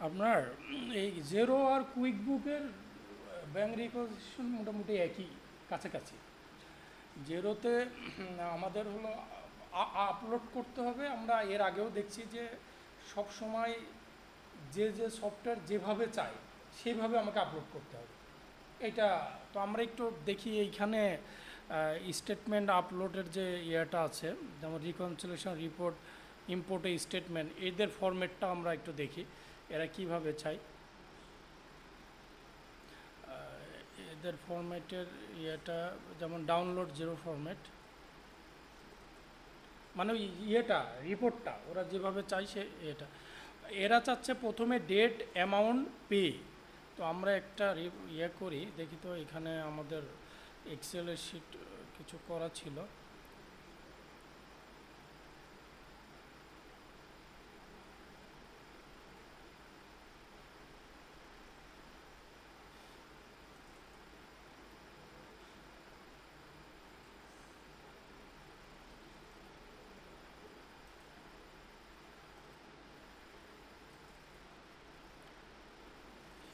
আপনার এই জেরো আর কুইক বুকের ব্যাংক রিকোজিশন মোটামুটি একই, কাছাকাছি। জেরোতে আমাদের হলো আপলোড করতে হবে। আমরা এর আগেও দেখছি যে সব সময় যে যে সফটওয়্যার যেভাবে চাই সেইভাবে আমাকে আপলোড করতে হবে। এটা তো আমরা একটু দেখি এইখানে স্টেটমেন্ট আপলোডের যে ইয়েটা আছে, যেমন রিকনসিলেশন রিপোর্ট, ইম্পোর্টে স্টেটমেন্ট, এদের ফরম্যাটটা আমরা একটু দেখি এরা কিভাবে চায়। এদের ফরম্যাটের ইয়েটা যেমন ডাউনলোড জিরো ফরম্যাট, মানে ওই ইয়েটা রিপোর্টটা ওরা যেভাবে চায় সে এটা। এরা চাচ্ছে প্রথমে ডেট, অ্যামাউন্ট, পে। তো আমরা একটা ইয়ে করি দেখি তো, এখানে আমাদের এক্সেলের শিট কিছু করা ছিল।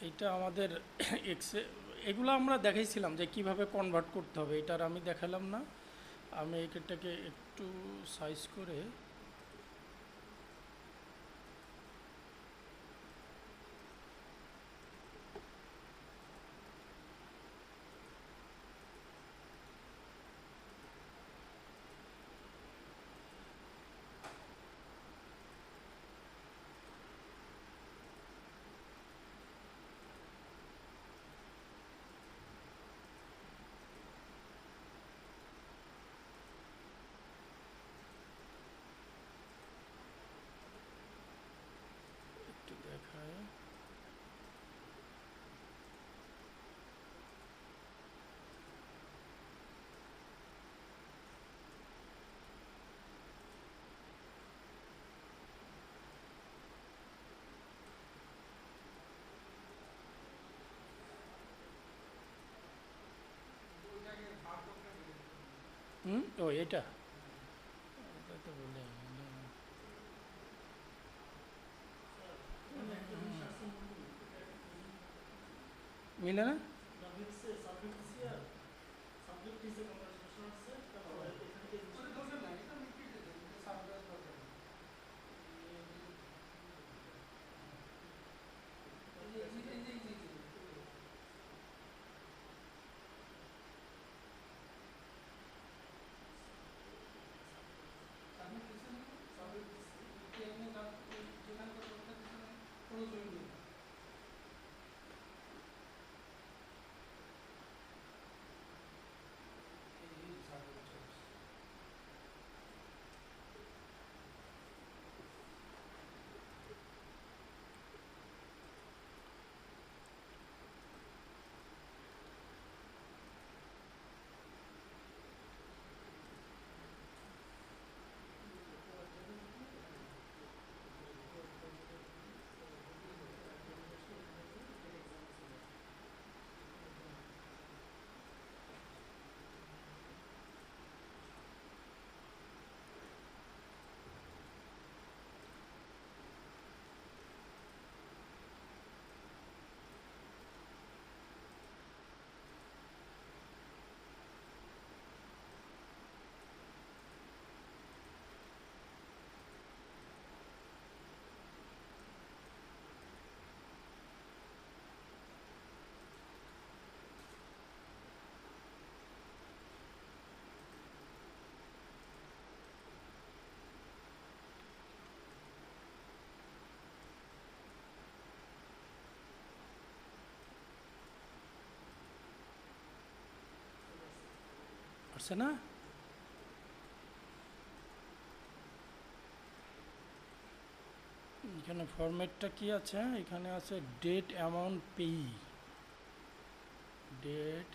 এইটা আমাদের এক্সে, এগুলো আমরা দেখাইছিলাম যে কিভাবে কনভার্ট করতে হবে, এটার আমি দেখালাম না। আমি এটাকে একটু সাইজ করে একটু দেখাই। ও এটা, এটা তো বলে মিলে না। আসছে না। এখানে ফরম্যাটটা কি আছে, এখানে আছে ডেট, অ্যামাউন্ট, পেই। ডেট,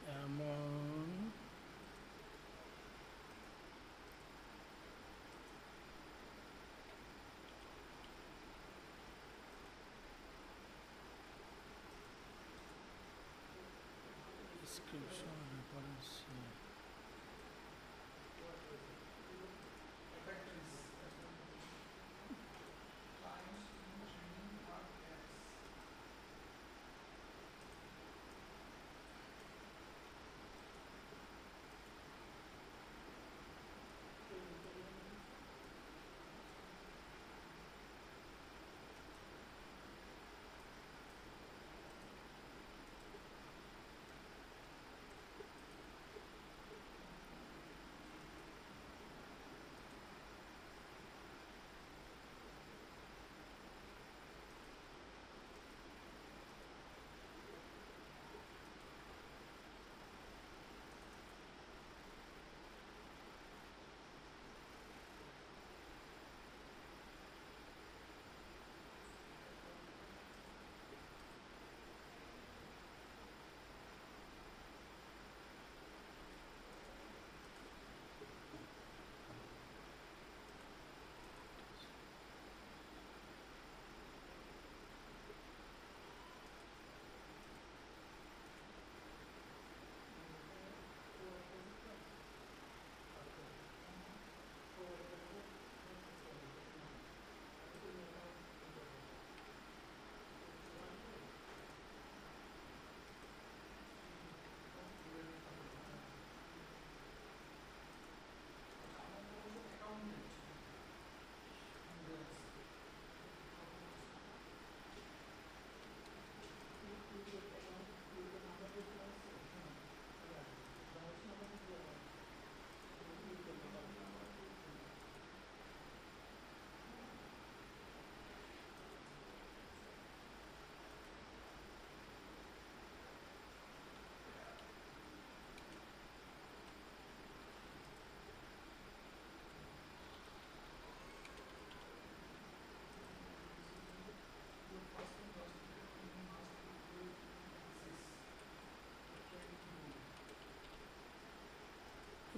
অ্যামাউন্ট, description reference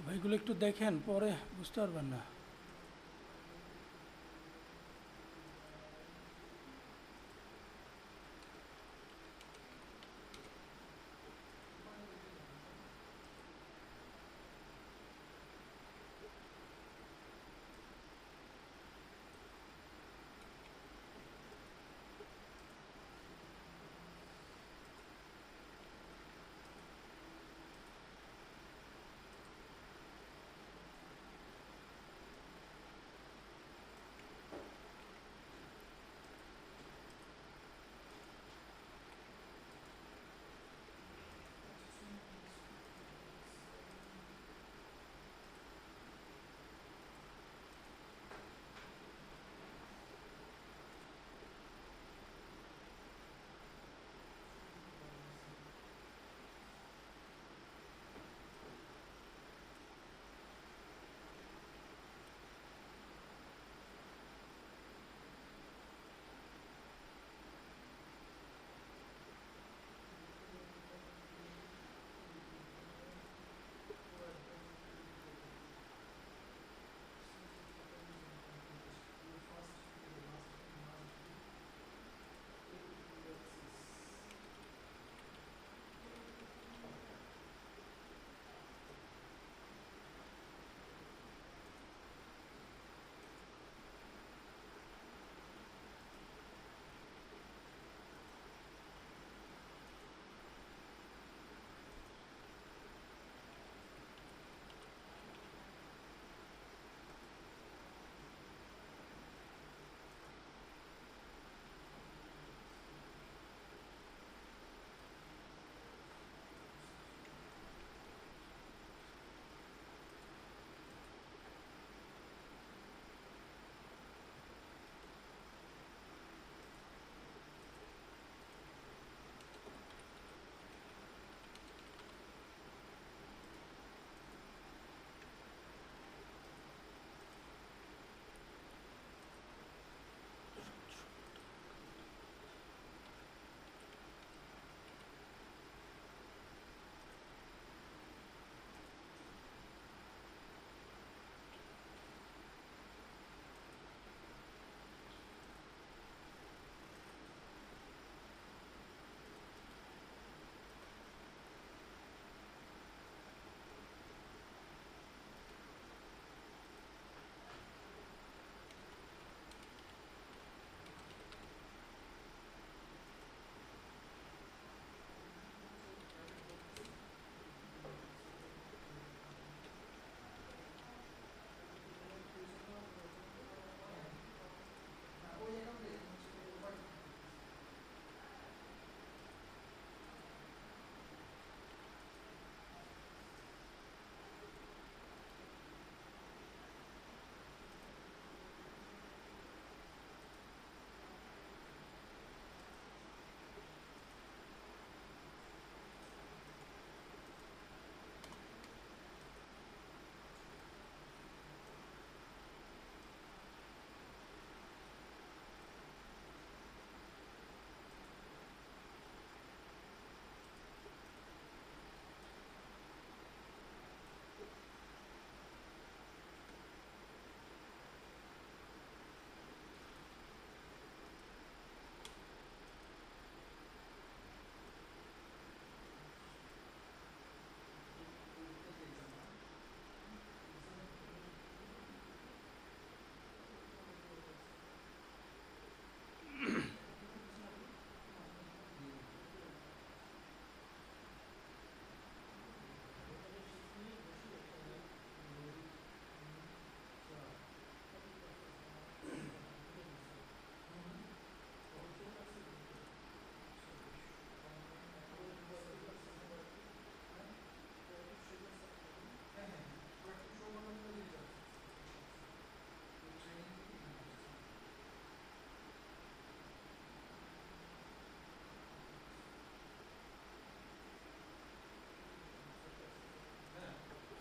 ভাইগুলো একটু দেখেন, পরে বুঝতে পারবেন না।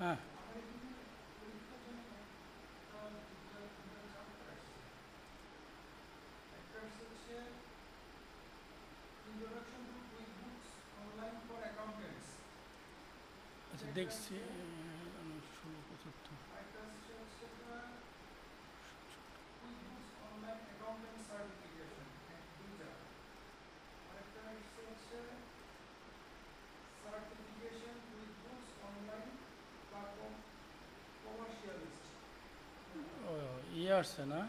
হ্যাঁ আচ্ছা দেখছি 1675 ও ইয়ে আসছে না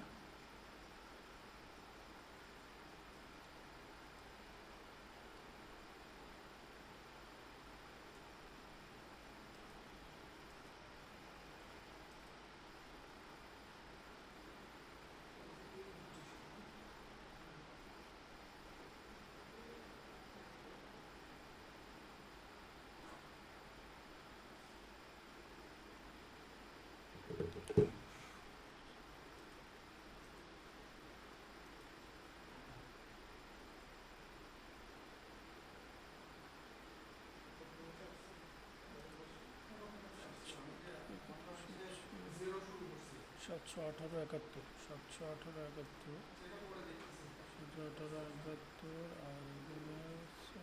সাতশো আঠারো একাত্তর 718 একাত্তর আর এগুলো হচ্ছে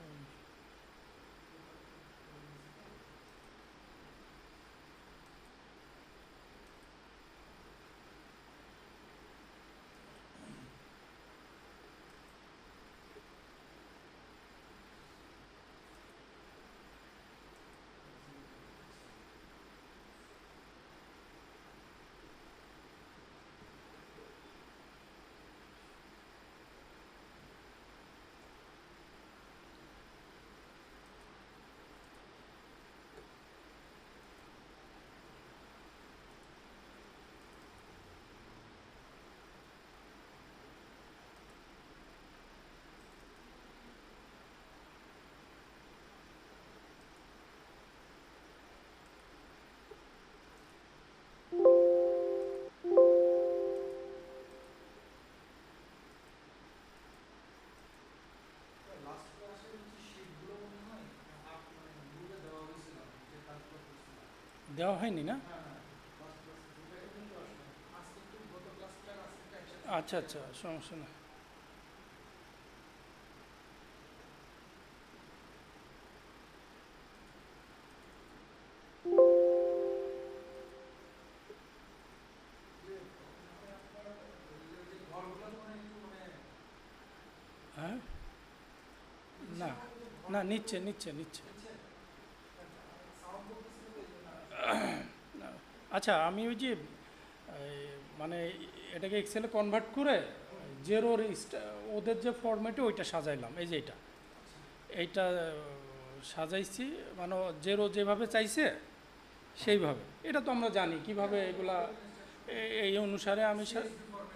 দেওয়া হয়নি না আচ্ছা আচ্ছা সমস্যা না হ্যাঁ না না নিচ্ছে নিচ্ছে নিচ্ছে আচ্ছা আমি ওই যে মানে এটাকে এক্সেলে কনভার্ট করে জেরোর ওদের যে ফরম্যাটে ওইটা সাজাইলাম এই যে এইটা সাজাইছি মানে জেরো যেভাবে চাইছে সেইভাবে এটা তো আমরা জানি কিভাবে এগুলা এই অনুসারে আমি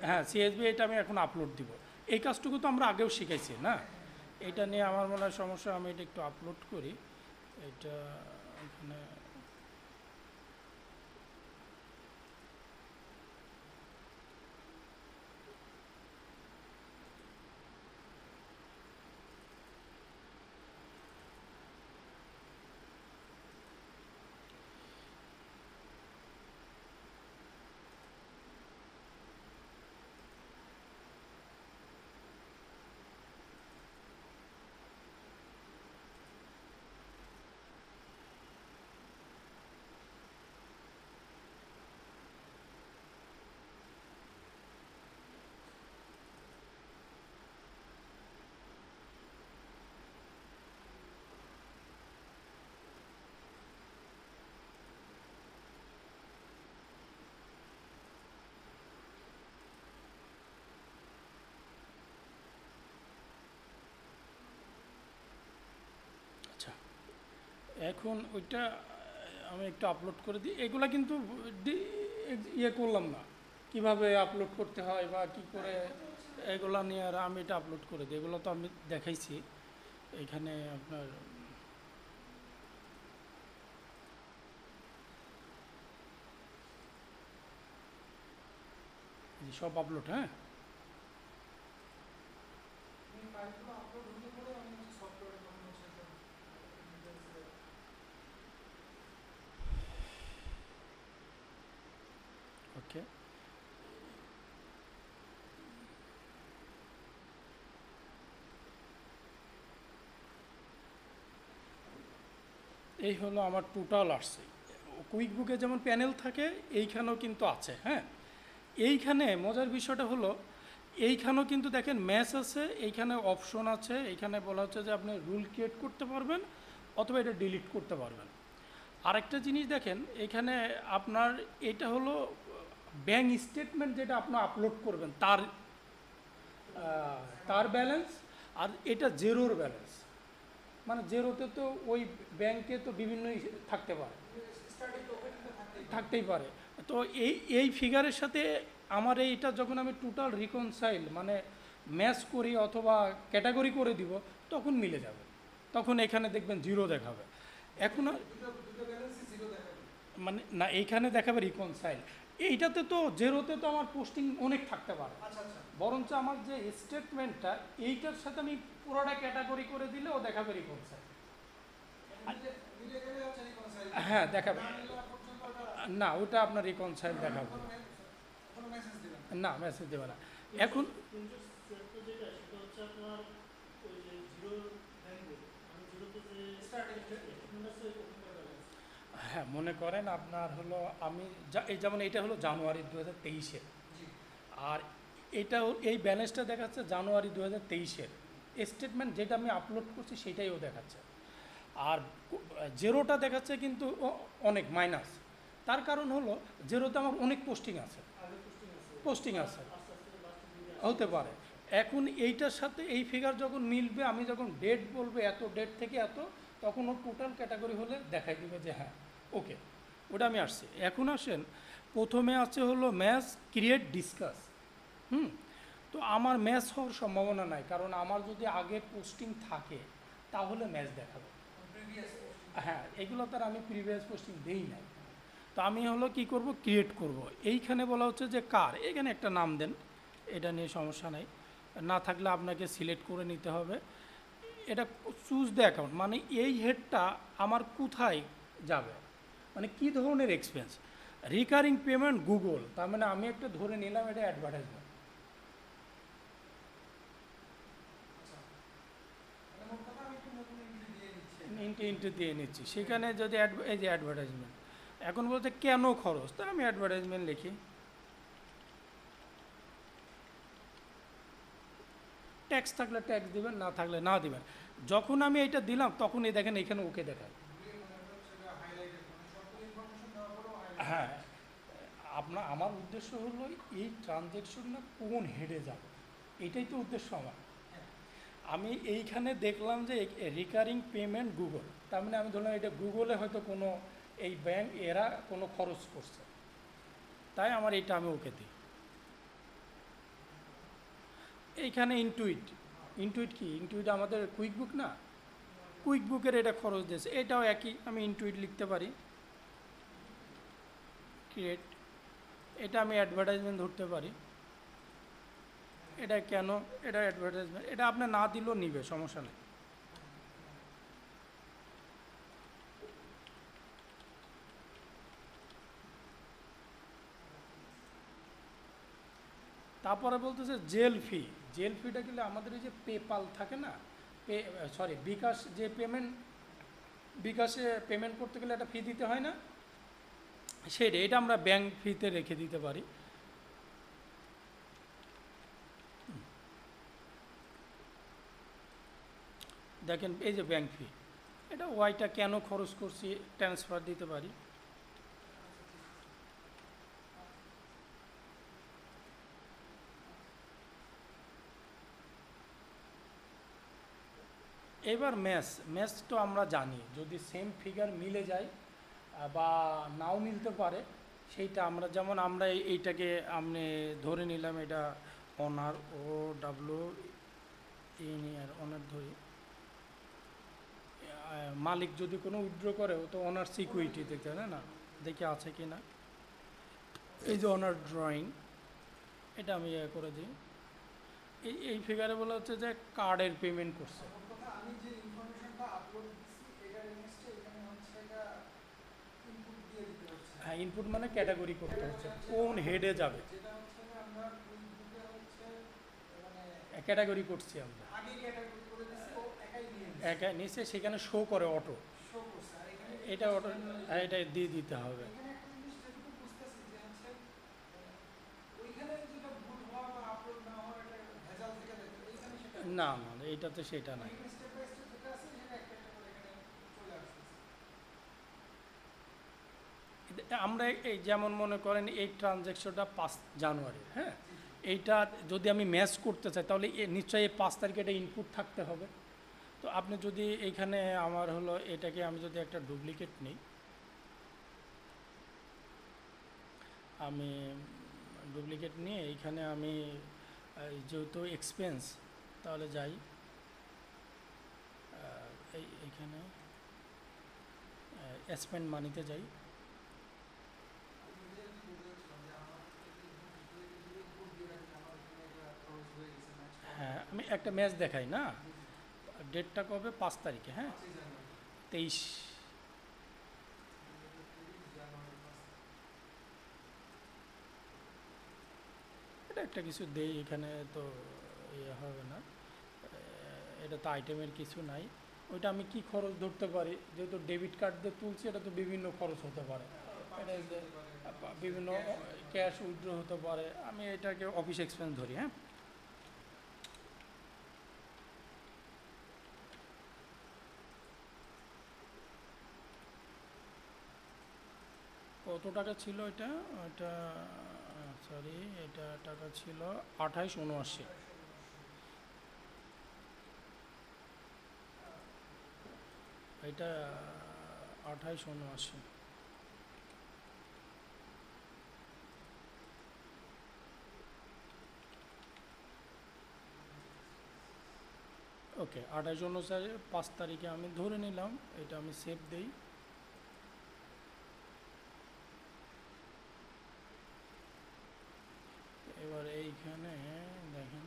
হ্যাঁ সিএসবি এটা আমি এখন আপলোড দিব এই কাজটুকু তো আমরা আগেও শিখাইছি না এটা নিয়ে আমার মনে হয় সমস্যা আমি এটা একটু আপলোড করি এটা এখানে আচ্ছা এখন ওইটা আমি একটু আপলোড করে দিই এগুলা কিন্তু ইয়ে করলাম না কিভাবে আপলোড করতে হয় বা কি করে এগুলা নিয়ে আর আমি এটা আপলোড করে দিই এগুলো তো আমি দেখাইছি এখানে আপনার সব আপলোড হ্যাঁ থাকে। এই হলো আমার টোটাল আসছে। কুইক বুকে যেমন প্যানেল থাকে এইখানেও কিন্তু আছে। হ্যাঁ, এইখানে মজার বিষয়টা হলো এইখানেও কিন্তু দেখেন ম্যাচ আছে, এইখানে অপশন আছে, এইখানে বলা হচ্ছে যে আপনি রুল ক্রিয়েট করতে পারবেন অথবা এটা ডিলিট করতে পারবেন। আরেকটা জিনিস দেখেন এখানে আপনার এটা হলো ব্যাংক স্টেটমেন্ট যেটা আপনি আপলোড করবেন তার ব্যালেন্স, আর এটা জেরোর ব্যালেন্স। মানে জেরোতে তো ওই ব্যাংকে তো বিভিন্ন থাকতে পারে, থাকতেই পারে। তো এই ফিগারের সাথে আমার এইটা যখন আমি টোটাল রিকনসাইল মানে ম্যাচ করি অথবা ক্যাটাগরি করে দিব তখন মিলে যাবে, তখন এখানে দেখবেন জিরো দেখাবে। এখন মানে না এইখানে দেখাবে রিকনসাইল, এইটাতে তো জেরোতে তো আমার পোস্টিং অনেক থাকতে পারে, বরঞ্চ আমার যে স্টেটমেন্টটা এইটার সাথে আমি পুরোটা ক্যাটাগরি করে দিলে ও দেখাবে রিকনসাইল। হ্যাঁ দেখাবে, না ওটা আপনার রিকনসাইল দেখাবে না, মেসেজ দেবে না। এখন হ্যাঁ মনে করেন আপনার হলো আমি এই যেমন এটা হলো জানুয়ারি 2023-এর, আর এটা এই ব্যালেন্সটা দেখাচ্ছে জানুয়ারি 2023-এর স্টেটমেন্ট, যেটা আমি আপলোড করছি সেটাই ও দেখাচ্ছে। আর জেরোটা দেখাচ্ছে কিন্তু অনেক মাইনাস, তার কারণ হলো জেরোতে আমার অনেক পোস্টিং আছে হতে পারে। এখন এইটার সাথে এই ফিগার যখন মিলবে, আমি যখন ডেট বলবো এত ডেট থেকে এত, তখন ওর টোটাল ক্যাটাগরি হলে দেখাই দিবে যে হ্যাঁ ওকে, ওটা আমি আসছি। এখন আসেন প্রথমে আছে হলো ম্যাচ ক্রিয়েট ডিসকাস। তো আমার ম্যাচ হওয়ার সম্ভাবনা নাই, কারণ আমার যদি আগে পোস্টিং থাকে তাহলে ম্যাচ দেখাবে। হ্যাঁ এগুলো তার আমি প্রিভিয়াস পোস্টিং দেই নাই। তো আমি হলো কি করব, ক্রিয়েট করব। এইখানে বলা হচ্ছে যে কার, এখানে একটা নাম দেন, এটা নিয়ে সমস্যা নাই, না থাকলে আপনাকে সিলেক্ট করে নিতে হবে। এটা চুজ দ্য অ্যাকাউন্ট, মানে এই হেডটা আমার কোথায় যাবে, মানে কি ধরনের এক্সপেন্স। রিকারিং পেমেন্ট গুগল, তার মানে আমি একটা ধরে নিলাম এটা অ্যাডভার্টাইজমেন্ট, ইন্টু দিয়ে নিচ্ছি। সেখানে যদি এই যে অ্যাডভার্টাইজমেন্ট, এখন বলতে কেন খরচ, তা আমি অ্যাডভার্টাইজমেন্ট লিখি। ট্যাক্স থাকলে ট্যাক্স দিবেন, না থাকলে না দিবেন। যখন আমি এটা দিলাম তখন এই দেখেন এখানে ওকে দেখায়। হ্যাঁ আমার উদ্দেশ্য হলো এই ট্রানজ্যাকশনটা কোন হেডে যাবে, এটাই তো উদ্দেশ্য আমার। আমি এইখানে দেখলাম যে রিকারিং পেমেন্ট গুগল, তার মানে আমি ধরলাম এটা গুগলে হয়তো কোনো এই ব্যাংক এরা কোনো খরচ করছে, তাই আমার এটা আমি ওকে দিই। এইখানে ইনটুইট কি, ইনটুইট আমাদের কুইক বুক না, কুইক বুকের এটা খরচ দিয়েছে, এটাও একই, আমি ইনটুইট লিখতে পারি। ক্রিয়েট, এটা আমি অ্যাডভার্টাইজমেন্ট ধরতে পারি। এটা কেন, এটা অ্যাডভার্টাইজমেন্ট, এটা আপনি না দিলেও নিবে, সমস্যা নেই। তারপরে বলতেছে জেল ফিটা গেলে আমাদের এই যে পেপাল থাকে না, বিকাশ যে বিকাশে পেমেন্ট করতে গেলে একটা ফি দিতে হয় না, সেটা এটা আমরা ব্যাংক ফিতে রেখে দিতে পারি। দেখেন এই যে ব্যাংক ফি, এটা ওয়াইটা কেন খরচ করছি ট্রান্সফার দিতে পারি। এবার ম্যাচ তো আমরা জানি, যদি সেম ফিগার মিলে যায় বা নাও মিলতে পারে, সেইটা আমরা যেমন আমরা এইটাকে আপনি ধরে নিলাম এটা অনার, OWNER অনার ধরি। মালিক যদি কোনো উইথড্র করে তো অনার সিকিউরিটি দেখতে হয় না, দেখে আছে কি না। এই যে অনার ড্রয়িং, এটা আমি করে দিই। এই ফিগারে বলা হচ্ছে যে কার্ডের পেমেন্ট করছে। হ্যাঁ ইনপুট মানে ক্যাটাগরি করতে হচ্ছে কোন হেডে যাবে, ক্যাটাগরি করছি আমরা একা নিচে, সেখানে শো করে অটো, এটা অটো, এটা দিয়ে দিতে হবে। না না এইটাতে সেটা নাই। আমরা এই যেমন মনে করেন এই ট্রানজ্যাকশনটা 5 জানুয়ারি, হ্যাঁ, এইটা যদি আমি ম্যাচ করতে চাই তাহলে নিশ্চয়ই এই 5 তারিখে এটা ইনপুট থাকতে হবে। তো আপনি যদি এইখানে আমার হলো এটাকে আমি যদি একটা ডুপ্লিকেট নিই, আমি ডুপ্লিকেট নিয়ে এইখানে আমি যেহেতু এক্সপেন্স, তাহলে যাই এইখানে স্পেন্ড মানিতে যাই। হ্যাঁ আমি একটা ম্যাচ দেখাই না, ডেটটা কবে, 5 তারিখে, হ্যাঁ 23, এটা একটা কিছু দেই এখানে, তো ইয়ে হবে না, এটা তো আইটেমের কিছু নাই। ওইটা আমি কি খরচ ধরতে পারি, যেহেতু ডেবিট কার্ড দিয়ে তুলছি, এটা তো বিভিন্ন খরচ হতে পারে, এটা বিভিন্ন ক্যাশ উইথড্র হতে পারে, আমি এটাকে অফিস এক্সপেন্স ধরি। হ্যাঁ কত টাকা ছিল এটা, এটা সরি, এটা টাকা ছিল 28,79, এটা 28,79। ওকে 28,79 5 তারিখে আমি ধরে নিলাম, এটা আমি সেভ দেই। এবার এইখানে দেখেন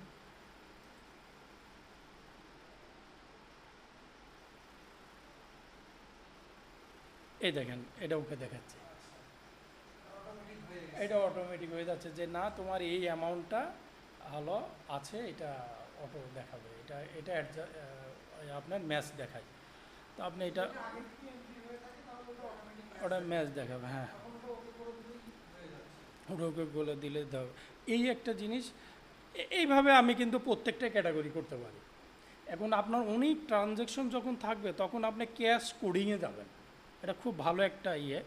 এই দেখেন এটা ওকে দেখাচ্ছে, এটা অটোমেটিক হয়ে যাচ্ছে যে না তোমার এই অ্যামাউন্টটা হলো আছে, এটা অটো দেখাবে, এটা এটা আপনার ম্যাচ দেখায়। তো আপনি এটা ওটা ম্যাচ দেখাবে, হ্যাঁ ওকে বলে দিলে দাও। এই একটা জিনিস, এইভাবে আমি কিন্তু প্রত্যেকটা ক্যাটাগরি করতে পারি। এখন আপনার অনেক ট্রানজ্যাকশন যখন থাকবে তখন আপনি ক্যাশ কোডিংয়ে যাবেন, এটা খুব ভালো একটা ইয়ে।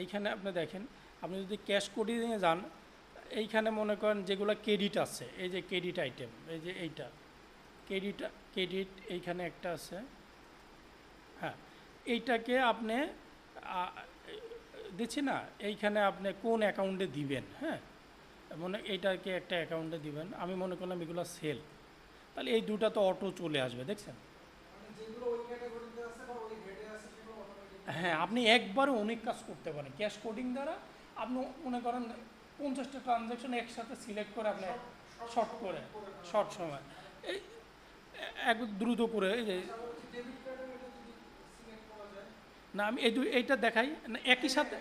এইখানে আপনি দেখেন, আপনি যদি ক্যাশ কোডিংয়ে যান, এইখানে মনে করেন যেগুলো ক্রেডিট আছে, এই যে ক্রেডিট আইটেম, এই যে এইটা ক্রেডিট এইখানে একটা আছে, হ্যাঁ এইটাকে আপনি দিচ্ছি না, এইখানে আপনি কোন অ্যাকাউন্টে দিবেন, হ্যাঁ মনে এইটাকে একটা অ্যাকাউন্টে দিবেন, আমি মনে করলাম এগুলো সেল, তাহলে এই দুটা তো অটো চলে আসবে, দেখছেন। হ্যাঁ আপনি একবারে অনেক কাজ করতে পারেন ক্যাশ কোডিং দ্বারা। আপনি মনে করেন 50টা ট্রানজ্যাকশন একসাথে সিলেক্ট করে আপনি শর্ট করে, শর্ট সময় এই এক দ্রুত করে, এই যে না আমি এইটা দেখাই না একই সাথে,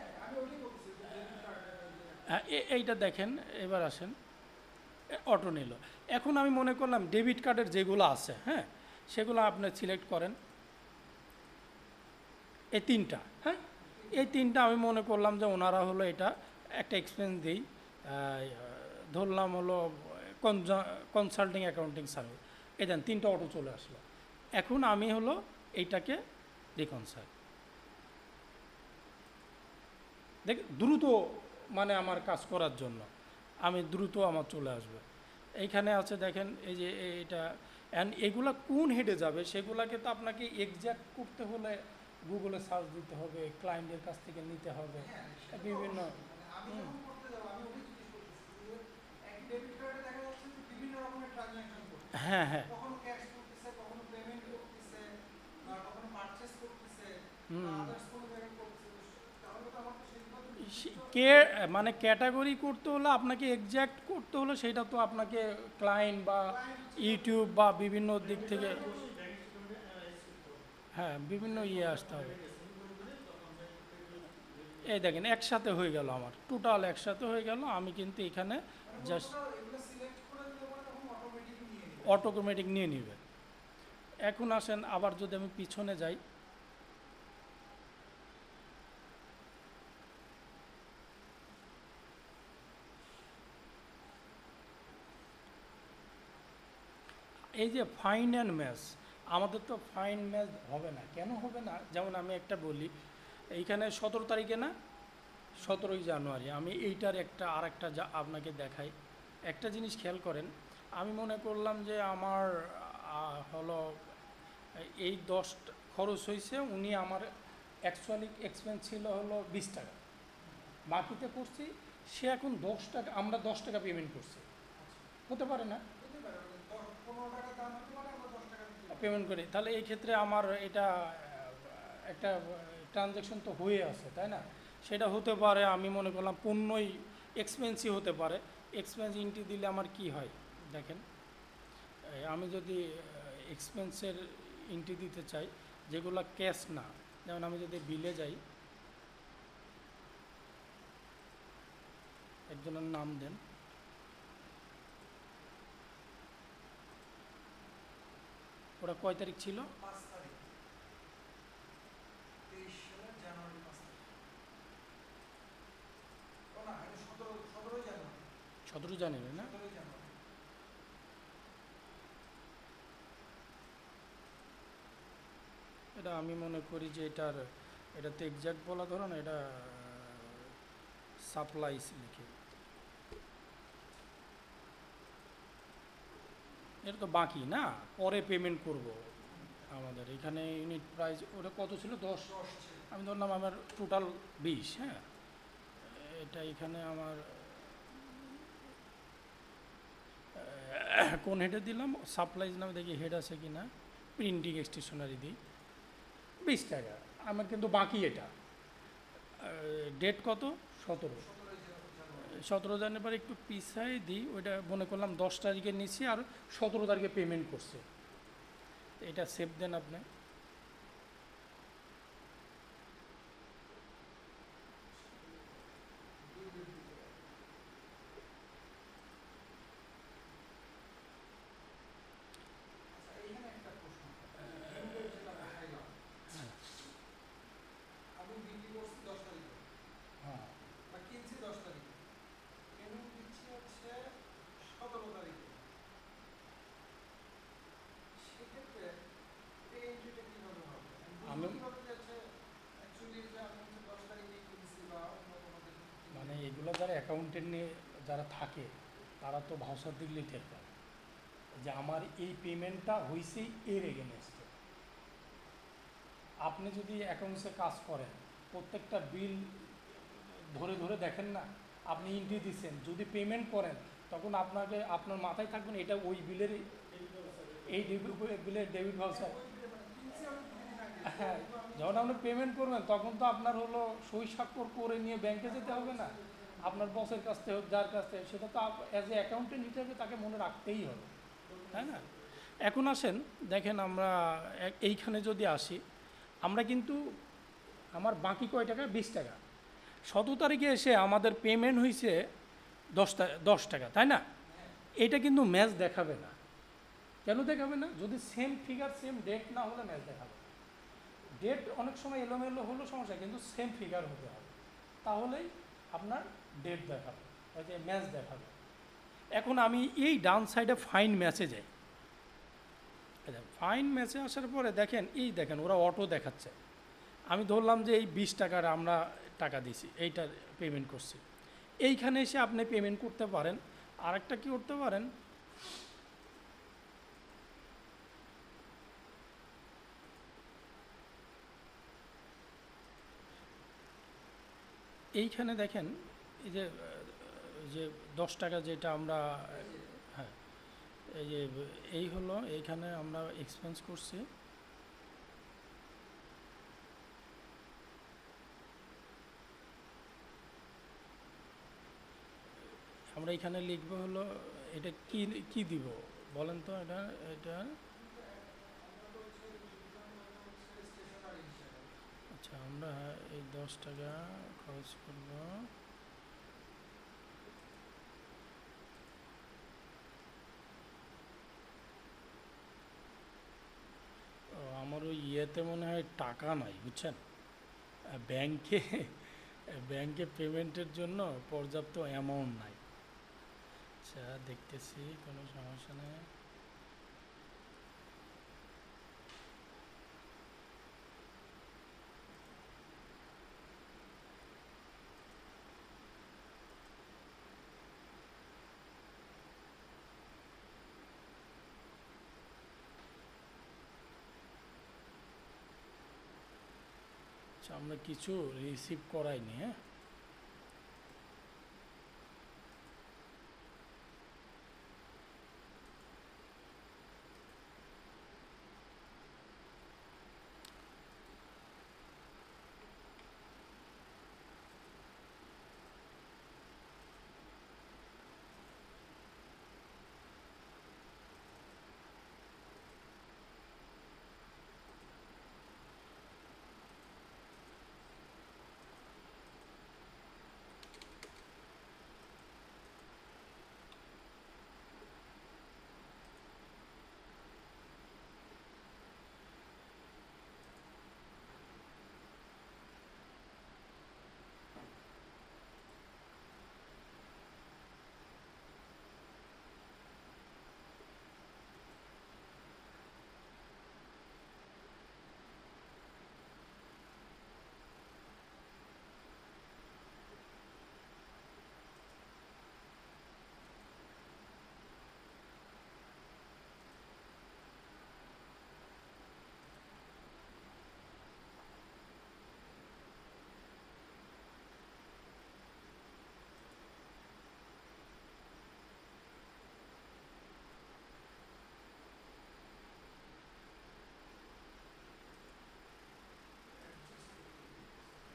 হ্যাঁ এইটা দেখেন, এবার আসেন অটো নিল। এখন আমি মনে করলাম ডেবিট কার্ডের যেগুলো আছে, হ্যাঁ সেগুলো আপনি সিলেক্ট করেন, এই তিনটা, হ্যাঁ এই তিনটা আমি মনে করলাম যে ওনারা হলো এটা একটা এক্সপেন্স দিই, ধরলাম হলো কনসাল্টিং অ্যাকাউন্টিং সার্ভিস, এই দেন তিনটা অটো চলে আসলো। এখন আমি হলো এইটাকে রিকনসাইল, দেখ দ্রুত মানে আমার কাজ করার জন্য আমি দ্রুত আমার চলে আসবে। এইখানে আছে দেখেন এই যে এটা, অ্যান্ড এগুলা কোন হেডে যাবে সেগুলাকে তো আপনাকে এক্স্যাক্ট করতে হলে গুগলে সার্চ দিতে হবে, ক্লায়েন্টের কাছ থেকে নিতে হবে বিভিন্ন। হ্যাঁ হ্যাঁ হুম, কে মানে ক্যাটাগরি করতে হলে আপনাকে এক্স্যাক্ট করতে হলে সেটা তো আপনাকে ক্লায়েন্ট বা ইউটিউব বা বিভিন্ন দিক থেকে, হ্যাঁ বিভিন্ন ইয়ে আসতে হবে। এই দেখেন একসাথে হয়ে গেল, আমার টোটাল একসাথে হয়ে গেল। আমি কিন্তু এখানে জাস্ট অটোমেটিক নিয়ে নিবে। এখন আসেন আবার যদি আমি পিছনে যাই, এই যে ফাইন অ্যান্ড ম্যাচ, আমাদের তো ফাইন ম্যাচ হবে না। কেন হবে না? যেমন আমি একটা বলি, এইখানে 17 তারিখে না, 17ই জানুয়ারি, আমি এইটার আর একটা আপনাকে দেখাই। একটা জিনিস খেয়াল করেন, আমি মনে করলাম যে আমার হলো এই 10 খরচ হয়েছে, উনি আমার অ্যাকচুয়ালি এক্সপেন্স ছিল হলো 20 টাকা, বাকিতে করছি, সে এখন 10 টাকা, আমরা 10 টাকা পেমেন্ট করছি, হতে পারে না পেমেন্ট করি, তাহলে এই ক্ষেত্রে আমার এটা একটা ট্রানজ্যাকশন তো হয়ে আছে, তাই না? সেটা হতে পারে, আমি মনে করলাম পণ্যই এক্সপেন্সিভ হতে পারে। এক্সপেন্স ইন্টি দিলে আমার কি হয় দেখেন, আমি যদি এক্সপেন্সের ইন্টি দিতে চাই যেগুলো ক্যাশ না, যেমন আমি যদি বিলে যাই, একজনের নাম দেন, ওটা কয় তারিখ ছিল? 17 জানুয়ারি না? এটা আমি মনে করি যে এটাতে এক্সাক্ট বলা ধরো না, এটা সাপ্লাইস লিখে, এটা তো বাকি না, পরে পেমেন্ট করব। আমাদের এখানে ইউনিট প্রাইস ওটা কত ছিল? 10, আমি ধরলাম আমার টোটাল 20। হ্যাঁ, এটা এখানে আমার কোন হেডে দিলাম? সাপ্লাইজ নামে দেখি হেড আছে কি না, প্রিন্টিং স্টেশনারি দিই 20 টাকা, আমার কিন্তু বাকি এটা ডেট কত? 17 জানুয়ারি, একটু পিছাই দিই, ওইটা মনে করলাম 10 তারিখে নিচ্ছি আর 17 তারিখে পেমেন্ট করছে, এটা সেভ দেন আপনি। আমি মানে এগুলো যারা অ্যাকাউন্টেন্ট নিয়ে যারা থাকে, তারা তো ভাষা দিলেই টের পায় যে আমার এই পেমেন্টটা হয়েছেই এর এগেনস্টে। আপনি যদি অ্যাকাউন্টসে কাজ করেন, প্রত্যেকটা বিল ধরে ধরে দেখেন না, আপনি এন্ট্রি দিচ্ছেন, যদি পেমেন্ট করেন তখন আপনার মাথায় থাকবেন এটা ওই বিলের, এই বিলের ডেবিট ভাউচার। হ্যাঁ, যখন আপনি পেমেন্ট করবেন তখন তো আপনার হলো সই স্বাক্ষর করে নিয়ে ব্যাংকে যেতে হবে না, আপনার বসের কাছ থেকে হোক, যার কাছ থেকে, সেটা তো অ্যাজ এ অ্যাকাউন্টেন্ট হিসেবে তাকে মনে রাখতেই হবে, তাই না? এখন আসেন দেখেন, আমরা এইখানে যদি আসি, আমরা কিন্তু আমার বাকি কয় টাকা? 20 টাকা। 17 তারিখে এসে আমাদের পেমেন্ট হয়েছে 10 টাকা, তাই না? এটা কিন্তু ম্যাচ দেখাবে না। কেন দেখাবে না? যদি সেম ফিগার সেম ডেট না হলে ম্যাচ দেখাবে। ডেট অনেক সময় এলোমেলো হলো সমস্যা, কিন্তু সেম ফিগার হতে হবে, তাহলেই আপনার ডেট দেখাবে, যে ম্যাচ দেখাবে। এখন আমি এই ডান সাইডে ফাইন ম্যাচে যাই, ফাইন ম্যাচে আসার পরে দেখেন, এই দেখেন ওরা অটো দেখাচ্ছে, আমি ধরলাম যে এই 20 টাকার আমরা টাকা দিছি, এইটার পেমেন্ট করছি। এইখানে এসে আপনি পেমেন্ট করতে পারেন। আরেকটা কি করতে পারেন, এইখানে দেখেন, এই যে 10 টাকা যেটা আমরা, হ্যাঁ, এই যে এই হলো, এইখানে আমরা এক্সপেন্স করছি, আমরা এখানে লিখবো হলো, এটা কি কি দিব বলেন তো? এটা আচ্ছা, আচ্ছা, আমরা এই 10 টাকা খরচ করব। ও, আমার ওই ইয়েতে মনে হয় টাকা নাই, বুঝছেন? ব্যাংকে ব্যাংকে পেমেন্টের জন্য পর্যাপ্ত অ্যামাউন্ট নাই। আচ্ছা, দেখতেছি, কোনো সমস্যা নেই। আচ্ছা, আমরা কিছু রিসিভ করাইনি, হ্যাঁ।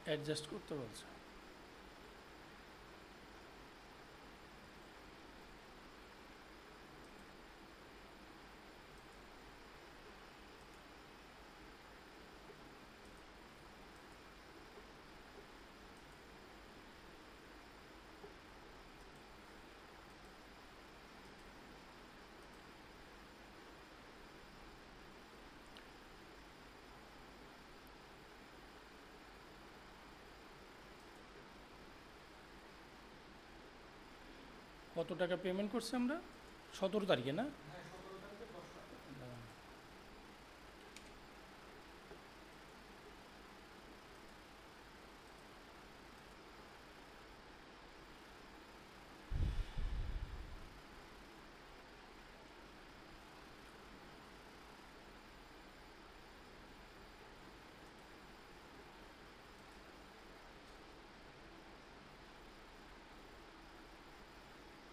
অ্যাডজাস্ট করতে বলছে। কত টাকা পেমেন্ট করছি আমরা? 17 তারিখে, না?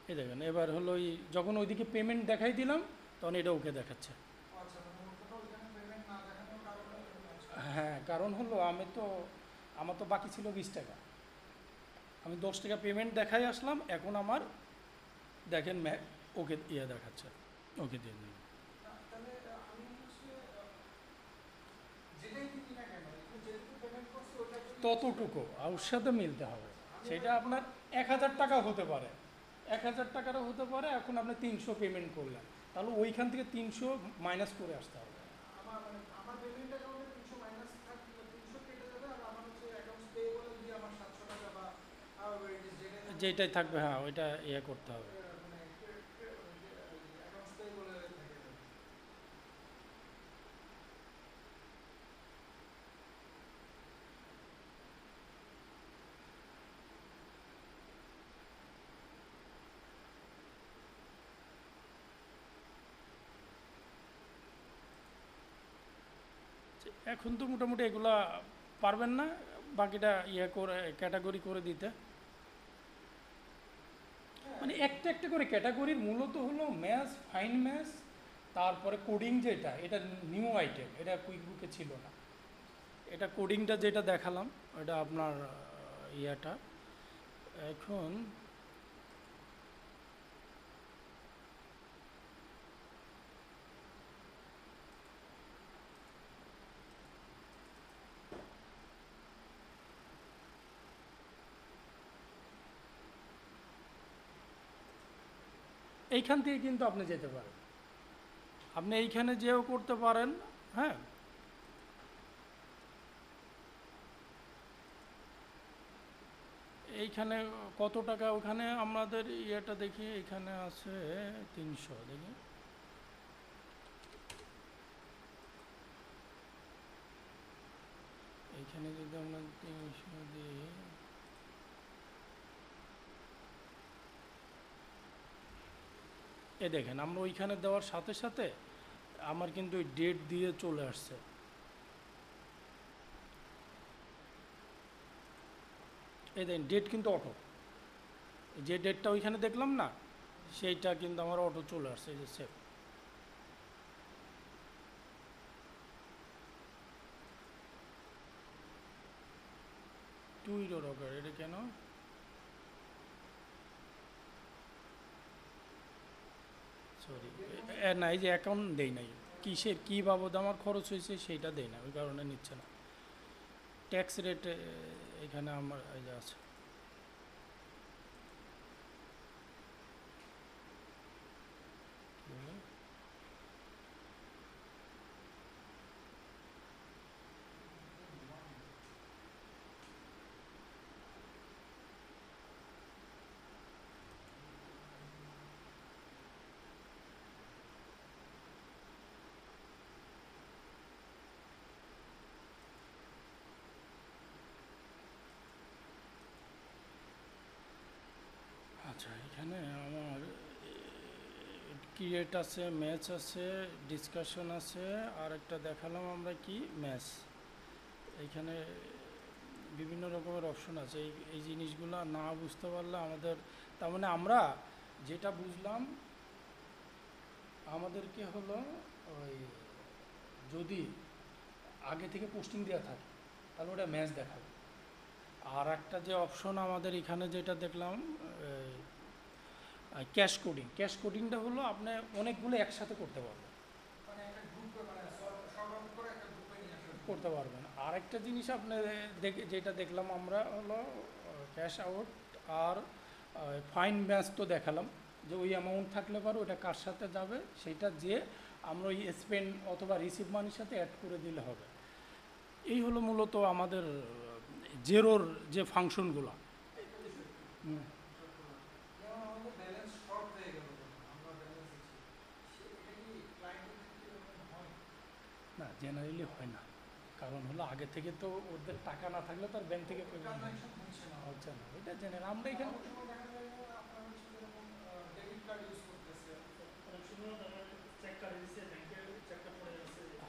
এই দেখেন, এবার হলো ওই যখন ওইদিকে পেমেন্ট দেখাই দিলাম, তখন এটা ওকে দেখাচ্ছে। হ্যাঁ, কারণ হলো আমার তো বাকি ছিল 20 টাকা। আমি 10 টাকা পেমেন্ট দেখাই আসলাম, এখন আমার দেখেন ওকে ইয়ে দেখাচ্ছে, ওকে দিয়ে দিন। ততটুকু ওর সাথে মিলতে হবে। সেটা আপনার 1000 টাকা হতে পারে, 1000 টাকারও হতে পারে। এখন আপনি 300 পেমেন্ট করলেন, তাহলে ওইখান থেকে 300 মাইনাস করে আসতে হবে। যেটাই থাকবে, হ্যাঁ, ওইটা ইয়ে করতে হবে। এখন তো মোটামুটি এগুলা পারবেন না, বাকিটা ইয়ে করে ক্যাটাগরি করে দিতে। মানে একটা একটা করে ক্যাটাগরির মূলত হলো ম্যাথস, ফাইন ম্যাথস, তারপরে কোডিং, যেটা এটা নিউ আইটেম, এটা কুইক বুকে ছিল না। এটা কোডিংটা যেটা দেখালাম, এটা আপনার ইয়েটা এখন এইখান থেকে কিন্তু আপনি যেতে পারেন, আপনি এইখানে যেও করতে পারেন। হ্যাঁ, এইখানে কত টাকা, ওখানে আমাদের ইয়েটা দেখি, এখানে আছে 300, দেখি এইখানে যদি আমরা 300 দিই, এ দেখেন আমরা ওইখানে দেওয়ার সাথে সাথে আমার কিন্তু ওই ডেট দিয়ে চলে আসছে। এই দেখেন ডেট কিন্তু অটো, যে ডেটটা ওইখানে দেখলাম না, সেইটা কিন্তু আমার অটো চলে আসছে, এই যে সেভ। টুইটো রকার, এটা কেন? সরি, না, এই যে অ্যাকাউন্ট দেই নাই, কিসের কী বাবদ আমার খরচ হয়েছে সেইটা দেই না, ওই কারণে নিচ্ছে না। ট্যাক্স রেট এখানে আমার এই যে আছে। আচ্ছা, এখানে আমার ক্রিয়েট আছে, ম্যাচ আছে, ডিসকাশন আছে, আর একটা দেখালাম আমরা কি ম্যাচ। এইখানে বিভিন্ন রকমের অপশন আছে, এই জিনিসগুলো না বুঝতে পারলে আমাদের, তার মানে আমরা যেটা বুঝলাম, আমাদেরকে হলো ওই যদি আগে থেকে পোস্টিং দেওয়া থাকে তাহলে ওটা ম্যাচ দেখাবে। আর একটা যে অপশন আমাদের এখানে যেটা দেখলাম, ক্যাশ কোডিং, ক্যাশ কোডিংটা হলো আপনি অনেকগুলো একসাথে করতে পারবেন, করতে পারবেন। আর একটা জিনিস আপনি যেটা দেখলাম আমরা হলো ক্যাশ আউট আর ফাইন ম্যাচ তো দেখালাম, যে ওই অ্যামাউন্ট থাকলে পারো ওটা কার সাথে যাবে সেটা যে আমরা ওই স্পেন্ড অথবা রিসিভ মানির সাথে অ্যাড করে দিলে হবে। এই হলো মূলত আমাদের জেরোর যে ফাংশনগুলো। না, জেনারেলি হয় না, কারণ হলো আগে থেকে তো ওদের টাকা না থাকলে তো আর ব্যাংক থেকে পেমেন্ট হচ্ছে না, ওইটা জেনারেল। আমরা এখানে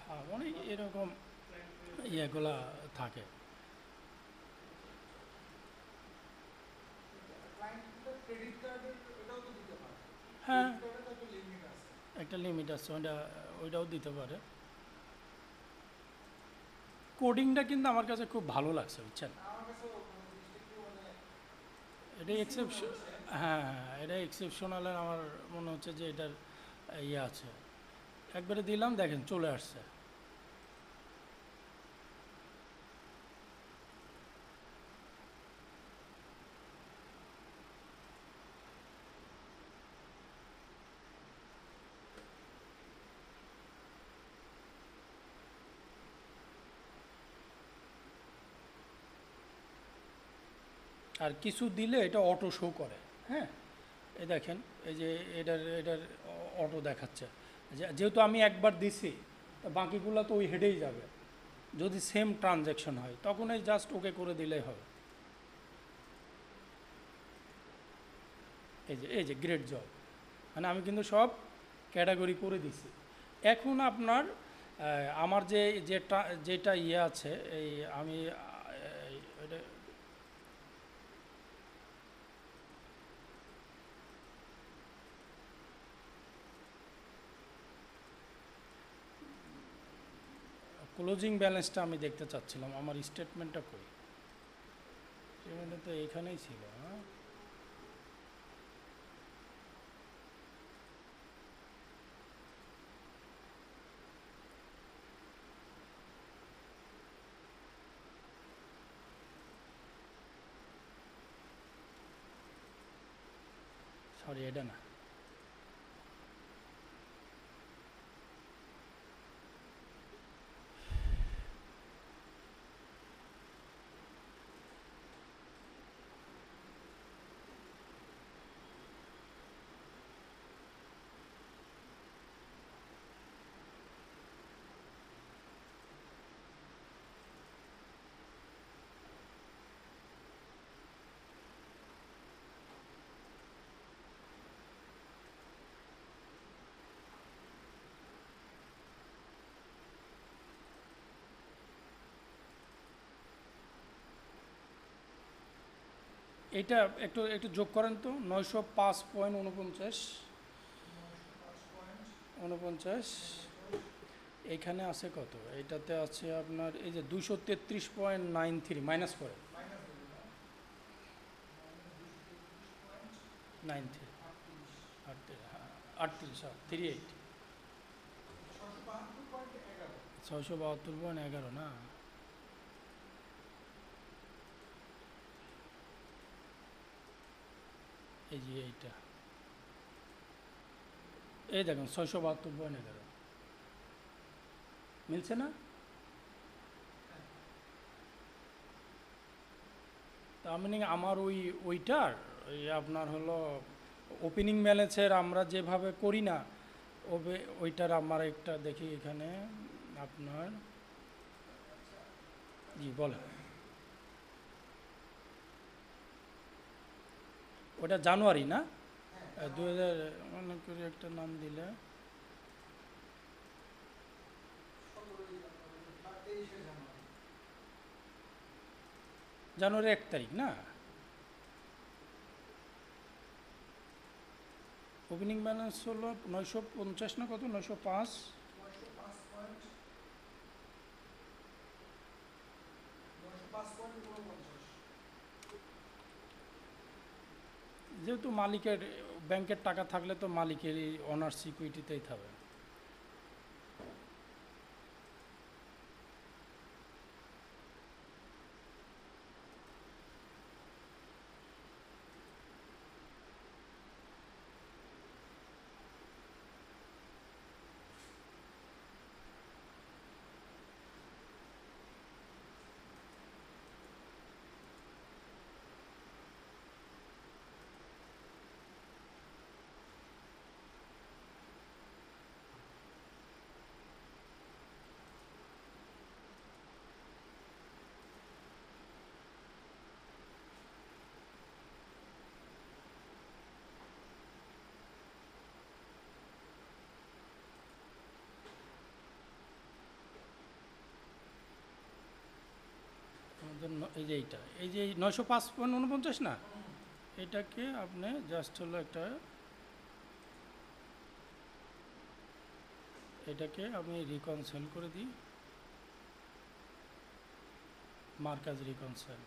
হ্যাঁ অনেক এরকম ইয়েগুলা থাকে। হ্যাঁ, একটা লিমিট আছে, ওইটাও দিতে পারে। কোডিংটা কিন্তু আমার কাছে খুব ভালো লাগছে, বুঝছেন, এটা এক্সেপশন। হ্যাঁ হ্যাঁ, এটা এক্সেপশনাল, আমার মনে হচ্ছে যে এটার ইয়ে আছে। একবারে দিলাম, দেখেন চলে আসছে। আর কিছু দিলে এটা অটো শো করে। হ্যাঁ, এই দেখেন, এই যে এটার অটো দেখাচ্ছে, যেহেতু আমি একবার দিছি তা বাকিগুলো তো ওই হেডেই যাবে। যদি সেম ট্রানজ্যাকশন হয় তখন এই জাস্ট ওকে করে দিলেই হবে। এই যে গ্রেট জব, মানে আমি কিন্তু সব ক্যাটাগরি করে দিছি। এখন আপনার আমার যেটা ইয়ে আছে, এই আমি এটা ক্লোজিং ব্যালেন্সটা আমি দেখতে চাচ্ছিলাম, আমার স্টেটমেন্টটা কই? স্টেটমেন্টটা তো এইখানেই ছিল। হ্যাঁ, সরি, এটা না, এটা একটু একটু যোগ করেন তো, 905.49 উনপঞ্চাশ। এখানে আছে কত? এটাতে আছে আপনার এই যে 233.93 মাইনাস করে 93, 38, 38, 672.11 না? এই যে এইটা, এই দেখুন 672.11 মিলছে না? তার মানে আমার ওইটার আপনার হলো ওপেনিং ব্যালেন্সের আমরা যেভাবে করি না, ওইটার আমার একটা দেখি এখানে আপনার, জি বলেন। ওটা জানুয়ারি না? 2000 মনে করি একটা নাম দিলে, জানুয়ারি 1 তারিখ না? ওপেনিং ব্যালেন্স হলো 950 না কত, 905। যেহেতু মালিকের ব্যাংকের টাকা থাকলে তো মালিকেরই অনার্স সিকিউরিটিতেই থাকবে। আমাদের এই যে এইটা, এই যে 905.49 না, এটাকে আপনি জাস্ট হলো একটা, এটাকে আমি রিকনসাইল করে দিই, মার্কাজ রিকনসাইল।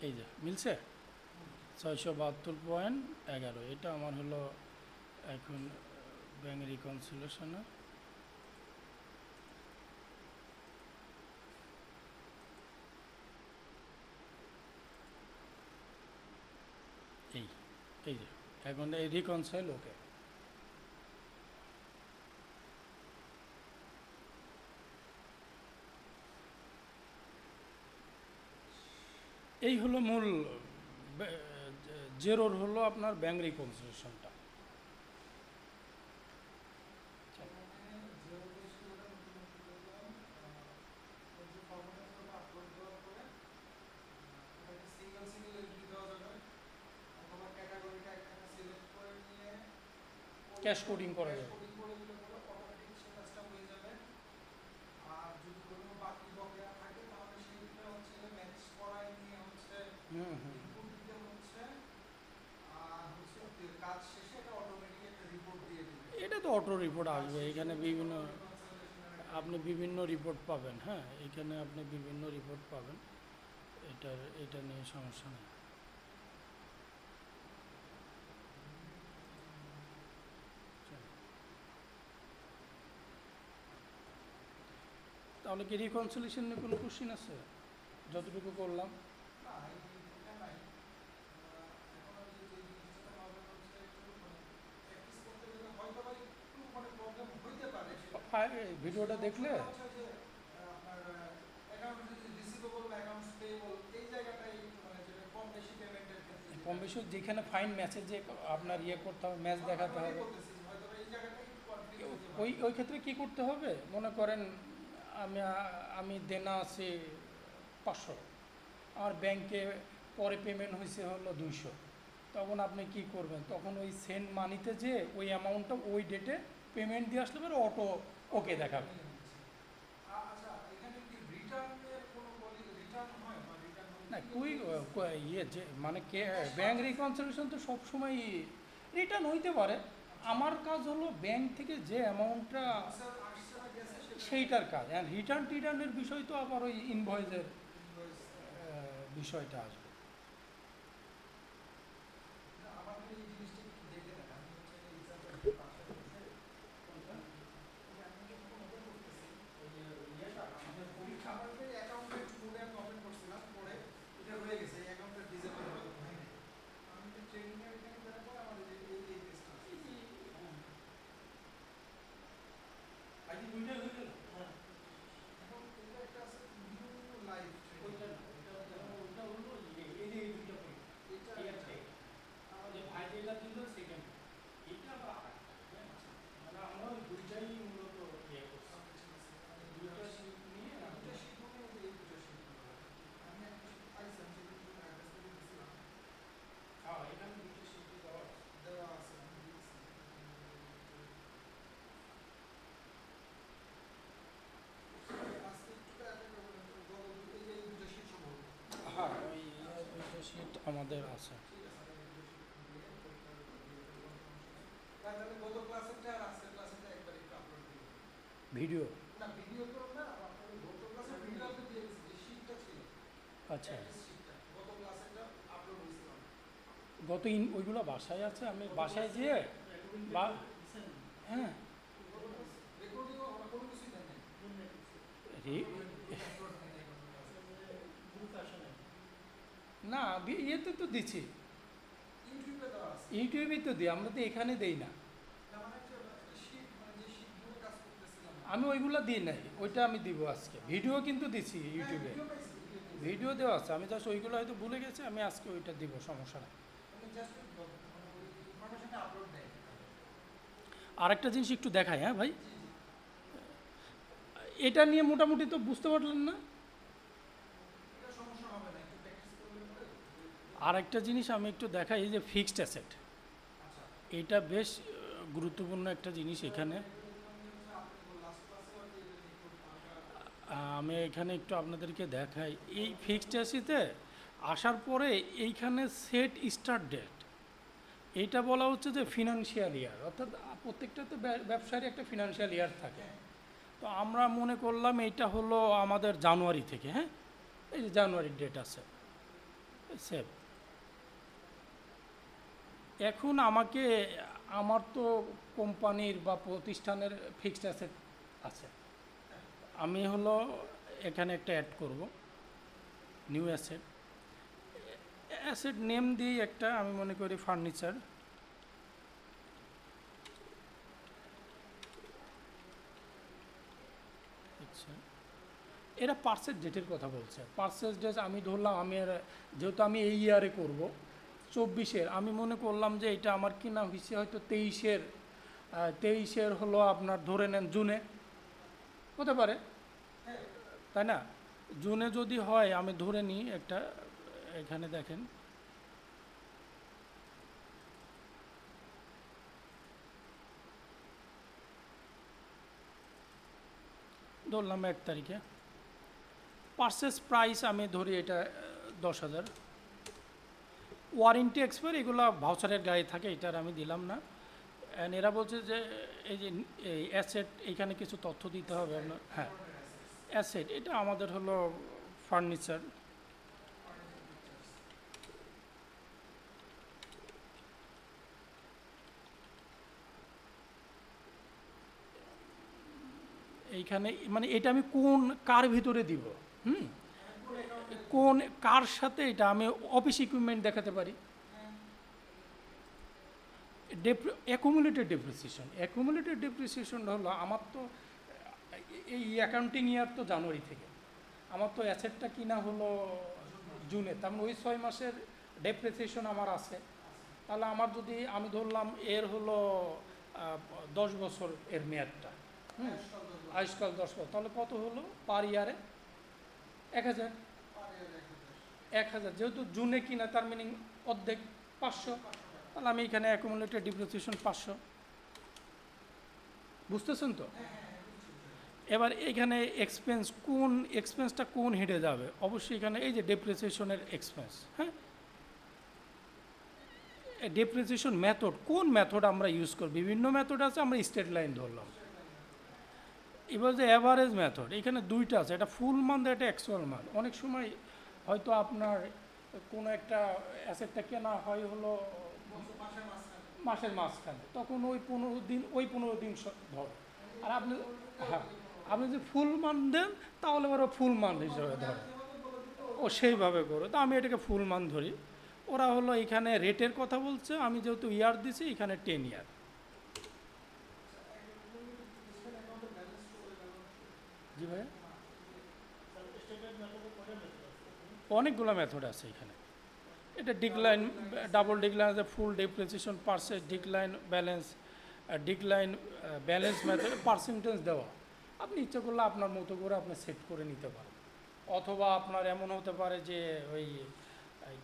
এই যে মিলছে 672.11, এটা আমার হলো এখন ব্যাংক রিকনসিলেশনের। এই এই যে এখন এই রিকনসাইল ওকে। এই হলো মূল জেরোর হলো আপনার ব্যাংক রিকনসিলেশনটা। ক্যাশ কোডিং করা যাবে। হুম হুম, এটা তো অটো রিপোর্ট আসবে এখানে, বিভিন্ন আপনি বিভিন্ন রিপোর্ট পাবেন। হ্যাঁ, এখানে আপনি বিভিন্ন রিপোর্ট পাবেন, এটা নিয়ে সমস্যা নেই। তাহলে কি রিকনসিলেশন নিয়ে কোনো কোশ্চিন আছে? যতটুকু করলাম ভিডিওটা দেখলে কম বেশি যেখানে ফাইন ম্যাচে যে আপনার ইয়ে করতে হবে, ম্যাচ দেখাতে হবে, ওই ক্ষেত্রে কি করতে হবে মনে করেন, আমি আমি দেনা আছে 500, আমার ব্যাংকে পরে পেমেন্ট হয়েছে হলো 200, তখন আপনি কি করবেন? তখন ওই সেন্ড মানিতে যে ওই অ্যামাউন্টটা ওই ডেটে পেমেন্ট দিয়ে আসলে পরে অটো ওকে দেখাবে। আচ্ছা, এখানে কি রিটার্নের কোনো রিটার্ন হয় বা রিটার্ন না হলে কুইক ইয়ে যে মানে ব্যাংক রিকনসিলিয়েশন তো সবসময় রিটার্ন হইতে পারে। আমার কাজ হলো ব্যাংক থেকে যে অ্যামাউন্টটা স্যার আসছে না গেছে সেটা সেইটার কাজ, হ্যাঁ রিটার্ন টিটার্নের বিষয় তো আবার ওই ইনভয়েসের ইনভয়েস। বিষয়টা আসবে। আমাকে এই জিনিসটা একটু দেখে দেন। আমি হচ্ছে এক্সাম্পল পাশে বসে আমি যখন ওপেন করতেছি ওই ইয়েটা আমাদের পরীক্ষা আমাদের অ্যাকাউন্টের কোডে আমি ওপেন করছিলাম, পরে এটা হয়ে গেছে, এই অ্যাকাউন্টটা ডিসেবল হয়ে গেছে। আমি যে ট্রেনিং এর এখানে দেওয়ার পর আমার এই পেজটা আছে। আইডি দুইটা হয়ে গেল। হ্যাঁ, এখন এটা একটা আছে নিউ লাইভ ওইটা ট্রেনিং। না, ওইটা হলো এই যে এই দুইটা পরীক্ষা। এটা এই একটা আমাদের ভাই যেটা দিল সেকেন্ড, এটা বা মানে আমরা ওই দুইটাই মূলত ইয়ে করছি। দুইটা শিট নিয়ে দুটো শীট মানে এই দুটো শীট আমি একটা শীট পাইছিলাম, সেটা কিন্তু অ্যাড্রেস করে দিয়েছিলাম, হ্যাঁ এখানে দুইটা শিট দেওয়া আছে। দেওয়া আছে, আমি দিয়েছি। আজকে একটু অ্যাড করবেন, এই যে এই দুটো শীট সম্ভব। হ্যাঁ ওই দুইটা শিট আমাদের আছে। ঠিক আছে, আমি এই দুটো শীট দিয়ে পরীক্ষা দিয়ে দেবো। তাহলে গত ক্লাসেরটা আর আজকের ক্লাসেরটা একবার একটু আপলোড দিই। ভিডিও। না ভিডিও তো না, আপনাদের গত ক্লাসের ভিডিও আপনি দিয়ে দিয়েছি, যে শীটটা ছিল আচ্ছা শীটটা গত ক্লাসেরটা আপলোড হয়েছিল। ওইগুলো বাসায় আছে, আমি বাসায় যেয়ে বা হ্যাঁ রেকর্ডিংও আমরা কোনো কিছুই দেন নাই। আপলোড দেন নাই গত ক্লাসে। না ইয়েতে তো দিচ্ছি, ইউটিউবে দেওয়া আছে। ইউটিউবেই তো দিই, আমরা তো এখানে দেই না। না মানে একটা শীট, মানে যে শীটগুলো কাজ করতেছিলাম আমি ওইগুলো দিই নাই, ওইটা আমি দিব আজকে। ভিডিও কিন্তু দিচ্ছি ইউটিউবে, ভিডিও পাইছি, ভিডিও দিয়েছি। ভিডিও দেওয়া আছে। আমি জাস্ট ওইগুলো হয়তো ভুলে গেছি, আমি আজকে ওইটা দিব, সমস্যা নেই। আমি জাস্ট মানে ওই ইনফরমেশনটা আপলোড দেয়। আরেকটা জিনিস একটু দেখাই, হ্যাঁ ভাই, জি জি, এটা নিয়ে মোটামুটি তো বুঝতে পারলেন না। এটা সমস্যা হবে না, একটু প্র্যাকটিস করলে পরে। আরেকটা জিনিস আমি একটু দেখাই, এই যে ফিক্সড অ্যাসেট, আচ্ছা, এটা বেশ গুরুত্বপূর্ণ একটা জিনিস এখানে। আপনি লাস্ট ক্লাসে হয়তো এটা নিয়ে একটু আমি এখানে একটু আপনাদেরকে দেখাই। এই ফিক্সড অ্যাসেটে আসার পরে এইখানে সেট স্টার্ট ডেট, এইটা বলা হচ্ছে যে ফিনান্সিয়াল ইয়ার, অর্থাৎ প্রত্যেকটা তো ব্যবসায়ের একটা ফিনান্সিয়াল ইয়ার থাকে। তো আমরা মনে করলাম এইটা হলো আমাদের জানুয়ারি থেকে, হ্যাঁ এই যে জানুয়ারির ডেট আছে সেভ। এখন আমাকে আমার তো কোম্পানির বা প্রতিষ্ঠানের ফিক্সড অ্যাসেট আছে, আমি হলো এখানে একটা অ্যাড করব, নিউ অ্যাসেট, অ্যাসেট নেম দিই একটা, আমি মনে করি ফার্নিচার। আচ্ছা, এরা পার্সেস ডেটের কথা বলছে। পার্সেস ডেট আমি ধরলাম, যেহেতু আমি এই ইয়ারে করব 24-এর, আমি মনে করলাম যে এটা আমার কিনা হয়েছে হয়তো 23-এর হলো আপনার ধরে নেন জুনে হতে পারে, তাই না? জুনে যদি হয় আমি ধরে নিই একটা, এখানে দেখেন ধরলাম 1 তারিখে, পারচেস প্রাইস আমি ধরি এটা 10,000, ওয়ারেন্টি এক্সপায়ার এগুলো ভাউচারের গায়ে থাকে, এটার আমি দিলাম না। অ্যান্ড এরা বলছে যে এই যে এই অ্যাসেট, এইখানে কিছু তথ্য দিতে হবে আপনার। হ্যাঁ অ্যাসেট, এটা আমাদের হলো ফার্নিচার। এইখানে মানে এটা আমি কার ভিতরে দিব, কোন কার সাথে, এটা আমি অফিস ইকুইপমেন্ট দেখাতে পারি। অ্যাকুমুলেটেড ডেপ্রিসিয়েশন, অ্যাকুমুলেটেড ডেপ্রিসিয়েশন হলো আমার তো এই অ্যাকাউন্টিং ইয়ার তো জানুয়ারি থেকে, আমার তো অ্যাসেটটা কিনা হলো জুনে, তার মানে ওই 6 মাসের ডেপ্রিসিয়েশন আমার আছে। তাহলে আমার যদি আমি ধরলাম এর হলো 10 বছর এর মেয়াদটা, আয়ুষ্কাল 10 বছর, তাহলে কত হলো পার ইয়ারে 1,000, 1,000 যেহেতু জুনে কিনা, তার মিনিং অর্ধেক 500, তাহলে আমি এখানে অ্যাকুমুলেটেড ডিপ্রিসিয়েশন 500, বুঝতেছেন তো? এবার এখানে কোন এক্সপেন্সটা কোন হেডে যাবে, অবশ্যই এখানে এই যে ডেপ্রিসিয়েশনের এক্সপেন্স, হ্যাঁ, ডেপ্রিসিয়েশন মেথড কোন মেথড আমরা ইউজ করব, বিভিন্ন মেথড আছে, আমরা স্ট্রেট লাইন ধরলাম। এবার যে অ্যাভারেজ মেথড, এখানে দুইটা আছে, এটা ফুল মান্থ, এটা অ্যাকচুয়াল মান্থ। অনেক সময় হয়তো আপনার কোনো একটা অ্যাসেটটা কেনা হয় হলো মাসের মাঝখানে, তখন ওই 15 দিন ধরে। আর আপনি, হ্যাঁ, আপনি যদি ফুল মান্থ দেন তাহলে ওরা ফুল মান্থ হিসেবে ধরে, ও সেইভাবে করে। তো আমি এটাকে ফুল মান্থ ধরি। ওরা হলো এখানে রেটের কথা বলছে, আমি যেহেতু ইয়ার দিছি এখানে 10 ইয়ার। জি ভাই, অনেকগুলো মেথড আছে এখানে। এটা ডিক্লাইন, ডাবল ডিক্লাইন আছে, full depreciation, decline balance, decline balance method, percentage দেওয়া। আপনি ইচ্ছা করলে আপনার মতো করে আপনি সেট করে নিতে পারেন, অথবা আপনার এমন হতে পারে যে ওই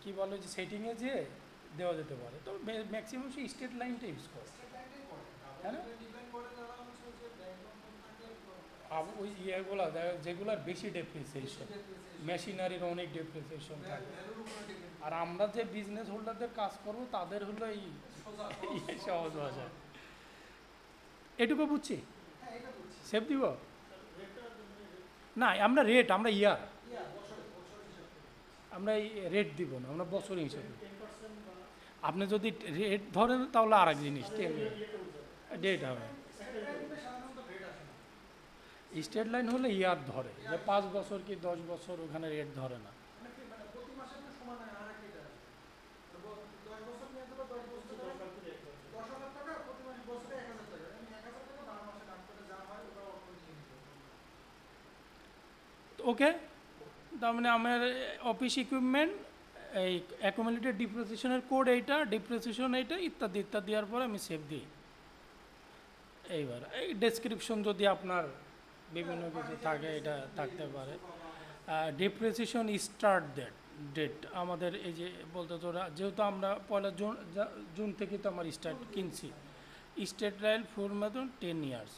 কী বলে যে সেটিংয়ে যে দেওয়া যেতে পারে। তো ম্যাক্সিমাম সেই স্টেট লাইনটা ইউজ করে, তাই না? ওই ইয়েগুলো যেগুলোর বেশি ডেপ্রিসিয়েশন, মেশিনারির অনেক ডেপ্রিসিয়েশন থাকে। আর আমরা যে বিজনেস হোল্ডারদের কাজ করবো তাদের হলো এই সহজ ভাষা। এটুকু বুঝছি, সেভ দিব না আমরা রেট, আমরা ইয়ার, আমরা এই রেট দিব না, আমরা বছর হিসেবে। আপনি যদি রেট ধরেন তাহলে আর এক জিনিস, ডেট হবে। স্টেট লাইন হলে ইয়ার ধরে, যে 5 বছর কি 10 বছর, ওখানে রেট ধরে না। ওকে, তার মানে আমার অফিস ইকুইপমেন্ট, এই অ্যাকুমুলেটেড ডিপ্রিসিয়েশনের কোড এইটা, ডিপ্রিসিয়েশন এইটা, ইত্যাদি ইত্যাদি দেওয়ার পরে আমি সেভ দিই। এইবার এই ডেসক্রিপশন যদি আপনার বিভিন্ন কিছু থাকে, এটা থাকতে পারে। ডিপ্রিসিয়েশন স্টার্ট ডেট আমাদের এই যে বলতে, তোরা যেহেতু আমরা 1 জুন থেকে তো আমার স্টার্ট কিনছি, স্টেট লাইন ফুল মেথড 10 ইয়ার্স,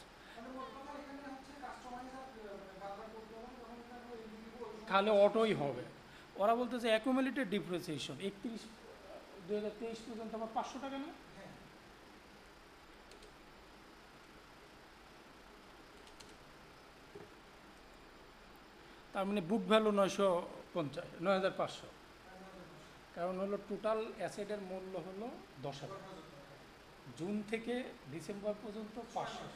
তাহলে অটোই হবে। ওরা বলতেছে অ্যাকুমুলেটেড ডিপ্রিসিয়েশন 31/2023 পর্যন্ত আমার 500 টাকা না, তার মানে বুক ভ্যালু 9,500, কারণ হলো টোটাল অ্যাসেটের মূল্য হলো 10,000, জুন থেকে ডিসেম্বর পর্যন্ত 500,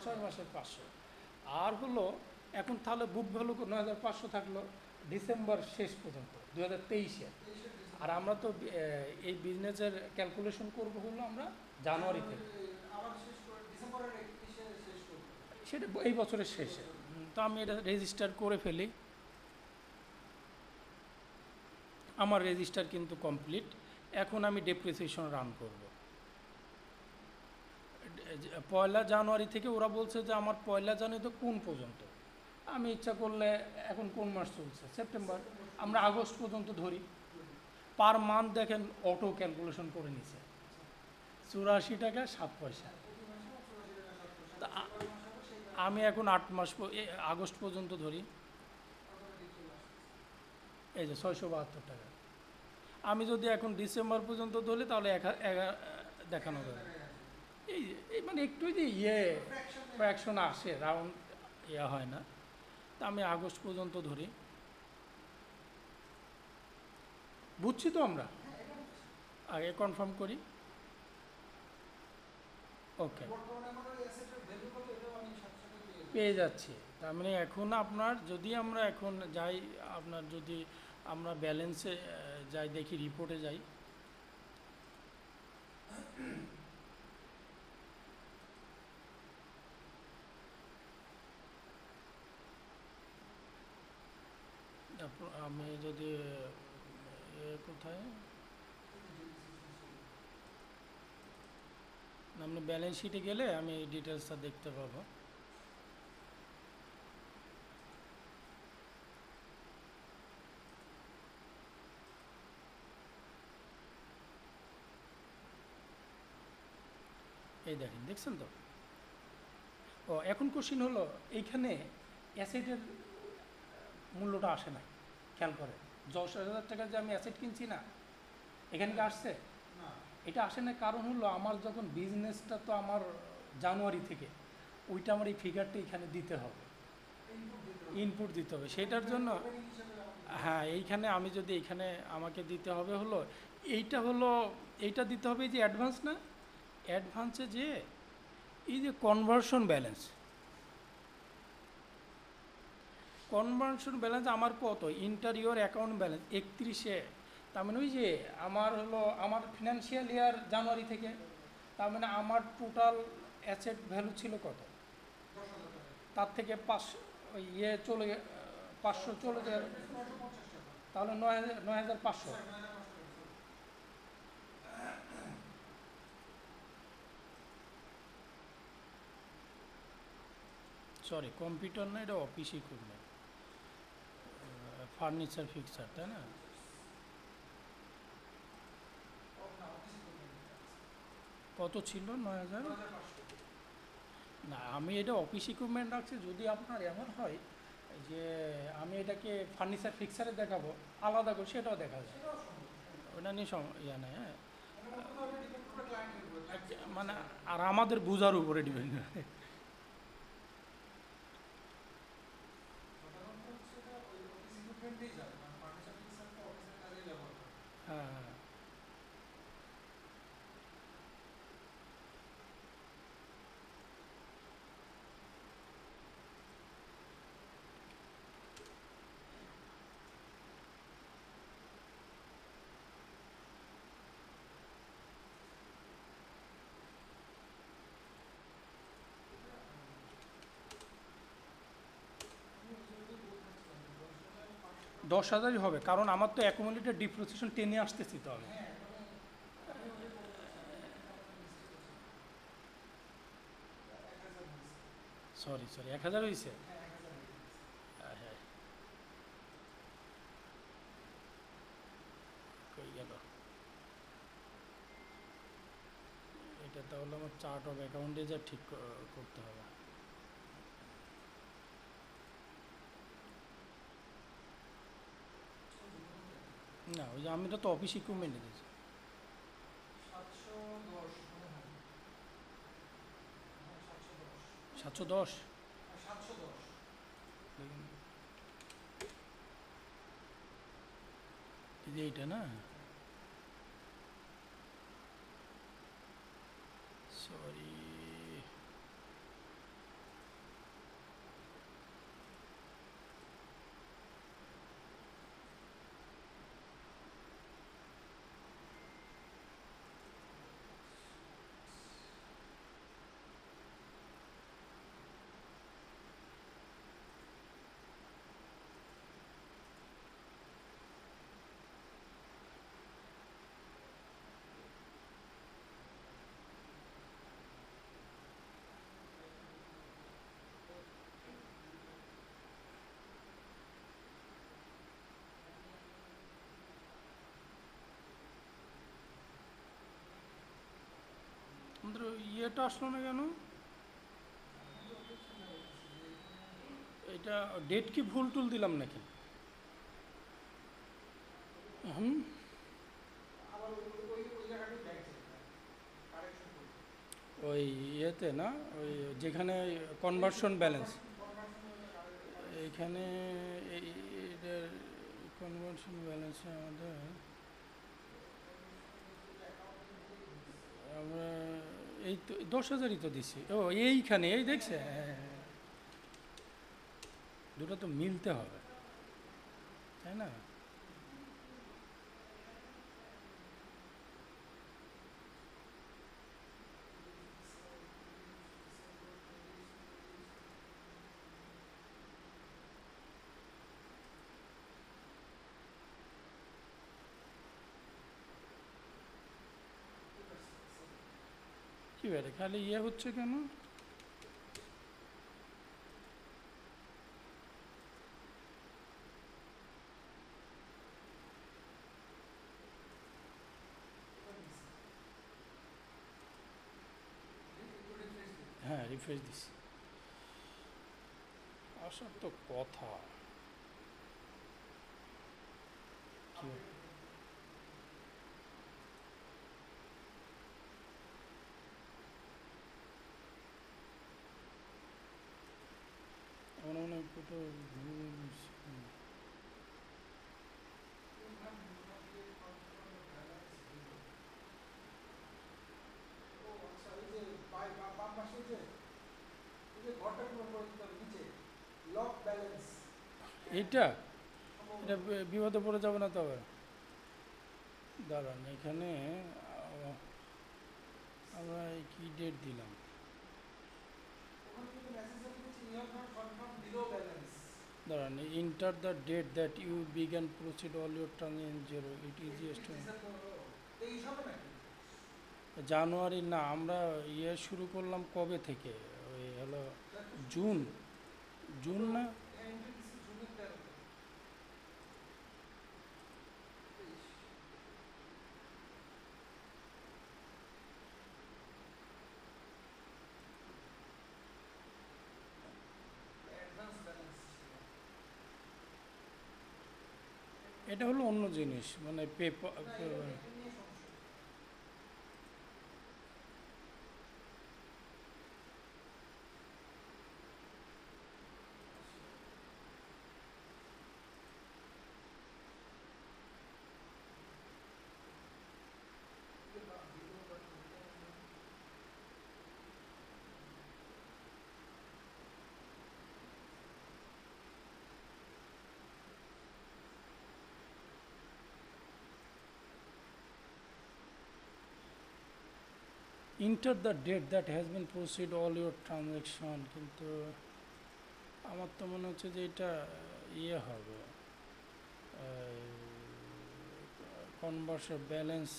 6 মাসের 500। আর হলো এখন তাহলে বুক ভ্যালু 9,500 থাকলো ডিসেম্বর শেষ পর্যন্ত 2023-এর। আর আমরা তো এই বিজনেসের ক্যালকুলেশন করব হলো আমরা জানুয়ারি থেকে, সেটা এই বছরের শেষে। তো আমি এটা রেজিস্টার করে ফেলি, আমার রেজিস্টার কিন্তু কমপ্লিট। এখন আমি ডেপ্রিসিয়েশন রান করব 1 জানুয়ারি থেকে। ওরা বলছে যে আমার 1 জানুয়ারি তো কোন পর্যন্ত, আমি ইচ্ছা করলে এখন কোন মাস চলছে, সেপ্টেম্বর, আমরা আগস্ট পর্যন্ত ধরি। পার মান্থ দেখেন অটো ক্যালকুলেশন করে নিছে 84 টাকা 7 পয়সা। তা আমি এখন 8 মাস আগস্ট পর্যন্ত ধরি, এই যে 672 টাকা। আমি যদি এখন ডিসেম্বর পর্যন্ত ধরি তাহলে দেখানো যাবে। এই মানে একটু যে ফ্র্যাকশন আসে, রাউন্ড হয় না। তা আমি আগস্ট পর্যন্ত ধরি, বুঝছি তো আমরা, আগে কনফার্ম করি। ওকে, পেয়ে যাচ্ছি। তার মানে এখন আপনার যদি আমরা এখন যাই, আপনার যদি আমরা ব্যালেন্সে যাই, দেখি রিপোর্টে যাই, আমি যদি কোথায় আপনি ব্যালেন্স শিটে গেলে আমি এই ডিটেলসটা দেখতে পাবো। এই দেখেন, দেখছেন তো ও এখন কোশ্চিন হলো এইখানে অ্যাসেটের মূল্যটা আসে না, খেয়াল করে 10,000 টাকা যে আমি অ্যাসেট কিনছি না, এখানে কি আসছে? না এটা আসে না, কারণ হলো আমার যখন বিজনেসটা তো আমার জানুয়ারি থেকে, ওইটা আমার এই ফিগারটা এখানে দিতে হবে, ইনপুট দিতে হবে, সেটার জন্য হ্যাঁ এইখানে আমি যদি এইখানে আমাকে দিতে হবে হলো এইটা দিতে হবে, এই যে অ্যাডভান্স না, অ্যাডভান্সে যে এই যে কনভার্সন ব্যালেন্স আমার কত, ইন্টারিয়র অ্যাকাউন্ট ব্যালেন্স 31-এ, তার মানে ওই যে আমার হলো আমার ফিনান্সিয়াল ইয়ার জানুয়ারি থেকে, তার মানে আমার টোটাল অ্যাসেট ভ্যালু ছিল কত, 10,000 টাকা তার থেকে 500 ওই ইয়ে চলে 500 চলে যায়, 950 টাকা তাহলে 9,500। সরি 9,500 টাকা সরি কম্পিউটার না, এটা অফিস ইকুইপমেন্ট, ফার্নিচার ফিক্সার, তাই না? না অফিস ইকুইপমেন্ট কত ছিল 9,000? 9,500 না আমি এটা অফিস ইকুইপমেন্ট রাখছি, যদি আপনার এমন হয় যে আমি এটাকে ফার্নিচার ফিক্সারে দেখাবো আলাদা করে, সেটাও দেখা যায়, সেটাও সম্ভব ওটা নিয়ে ইয়া নেই, হ্যাঁ মানে বলতে হবে ডিপেন্ড করবে ক্লায়েন্টের উপর মানে আর আমাদের বোঝার উপরে ডিপেন্ড করে। সাধারণত হচ্ছে এটা ওই অফিস ইকুইপমেন্টেই যায় মানে ফার্নিচার ফিক্সার তো অফিসের কাজেই ব্যবহার করে হ্যাঁ হ্যাঁ। আমি ওই জন্যই বলতেছিলাম 10,000ই হবে, কারণ আমার তো অ্যাকুমুলেটেড ডিপ্রিসিয়েশন টেনে আসতেছি তো আমি। হ্যাঁ মানে আমি ওই বলতেছিলাম আমার মিস্টেক হচ্ছে 1,000 হয়েছে সরি 1,000 হয়েছে। হ্যাঁ 1,000 হয়েছে হ্যাঁ হ্যাঁ, কই গেল এটা, তাহলে আমার চার্ট অফ অ্যাকাউন্টে যা ঠিক করতে হবে। না ওই যে আমি তো অফিস ইকুইপমেন্টে দিয়েছি। 710 মনে হয় হ্যাঁ 710 710 710 এই যে এইটা না, সরি আমাদের ইয়েটা আসলো না কেন, এটা ডেট কি ভুল টুল দিলাম নাকি? হুম, আবার ওই জায়গাটাই ব্যাংক চেক কারেকশন করবে ওই ইয়েতে না, ওই যেখানে কনভার্সন ব্যালেন্স, এইখানে এই কনভার্সন ব্যালেন্সে আমাদের আমরা এই তো 10,000ই তো দিছি, ও এইখানে এই দেখছে, হ্যাঁ হ্যাঁ, দুটো তো মিলতে হবে, তাই না? কি ব্যাপারে খালি ইয়ে হচ্ছে কেন? হ্যাঁ রিফ্রেশ দিছি। আসার তো কথা। কি আমার মনে হয় কোথাও ও আচ্ছা, এই যে বাম পাশে যে এই যে ঘরটা পূরণ করে দিতে হবে নিচে, লক ব্যালেন্স। এইটা সম্ভবত এটা বিপদে পড়ে যাবে না তবে? দাঁড়ান, এখানে আমরা কি ডেট দিলাম? ওখানে কিন্তু মেসেজে লিখেছি you have not confirm below balance. দাঁড়ান, enter the date that you began proceed all your transaction zero it is তেইশ হবে নাকি? জানুয়ারি না, আমরা ইয়ে শুরু করলাম কবে থেকে? ওই হলো জুন, জুন না? হ্যাঁ, এন্ট্রি দিচ্ছি জুনের 13-তে। 23 অ্যাডভান্স ব্যালেন্স ছিল। এটা হলো অন্য জিনিস, মানে পেপার। না, এটা নিয়ে সমস্যা। Enter the date that has been proceed all your transaction, কিন্তু আমার তো মনে হচ্ছে যে এটা ইয়ে হবে, কনভার্সন ব্যালেন্স।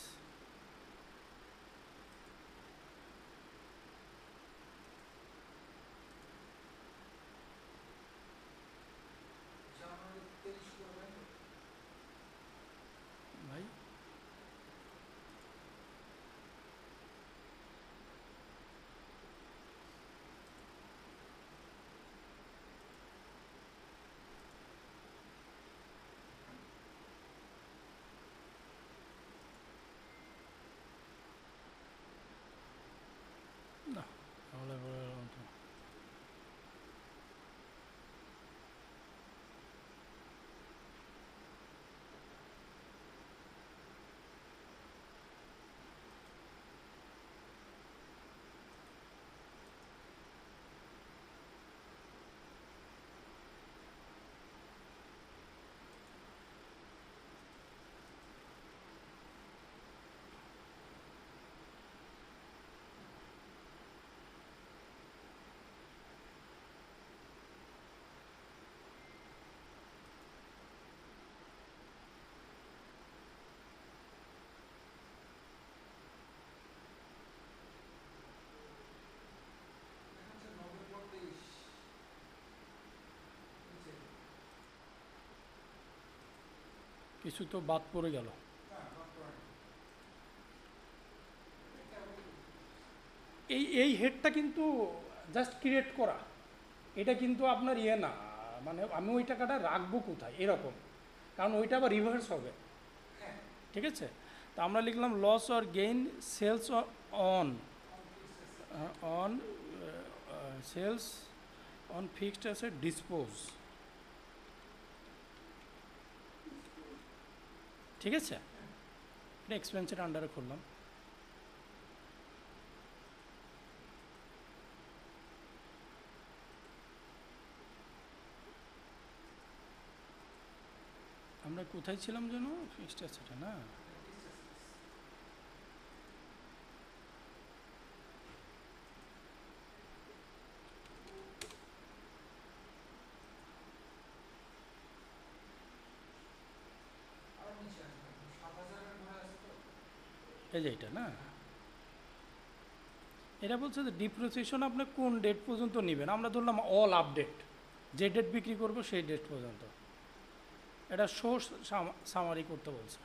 জানুয়ারি 23 করবেন। ভাই না, তাহলে পরে এরকম তো। দেখাচ্ছে নভেম্বর 23 নিচে। কিছু তো বাদ পড়ে গেল। না, নট করেন। এটা কেমন? এই এই হেডটা কিন্তু জাস্ট ক্রিয়েট করা, এটা কিন্তু আপনার ইয়ে না, মানে আমি ওই টাকাটা রাখবো কোথায় এরকম, কারণ ওইটা আবার রিভার্স হবে। হ্যাঁ, ঠিক আছে, তা আমরা লিখলাম loss or gain sales on on sales on fixed asset dispose. ঠিক আছে, এটা এক্সপেন্সের আন্ডারে করলাম। আমরা কোথায় ছিলাম যেন? ফিক্সড অ্যাসেটে না? আরো নিচে আসবে 7,000 এর ঘরে আছে তো। এই যে এটা না, এটা বলছে যে ডিপ্রিসিয়েশন আপনি কোন ডেট পর্যন্ত নেবেন। আমরা ধরলাম অল আপডেট, যে ডেট বিক্রি করব সেই ডেট পর্যন্ত। এটা সোর্স সামারি করতে বলছে।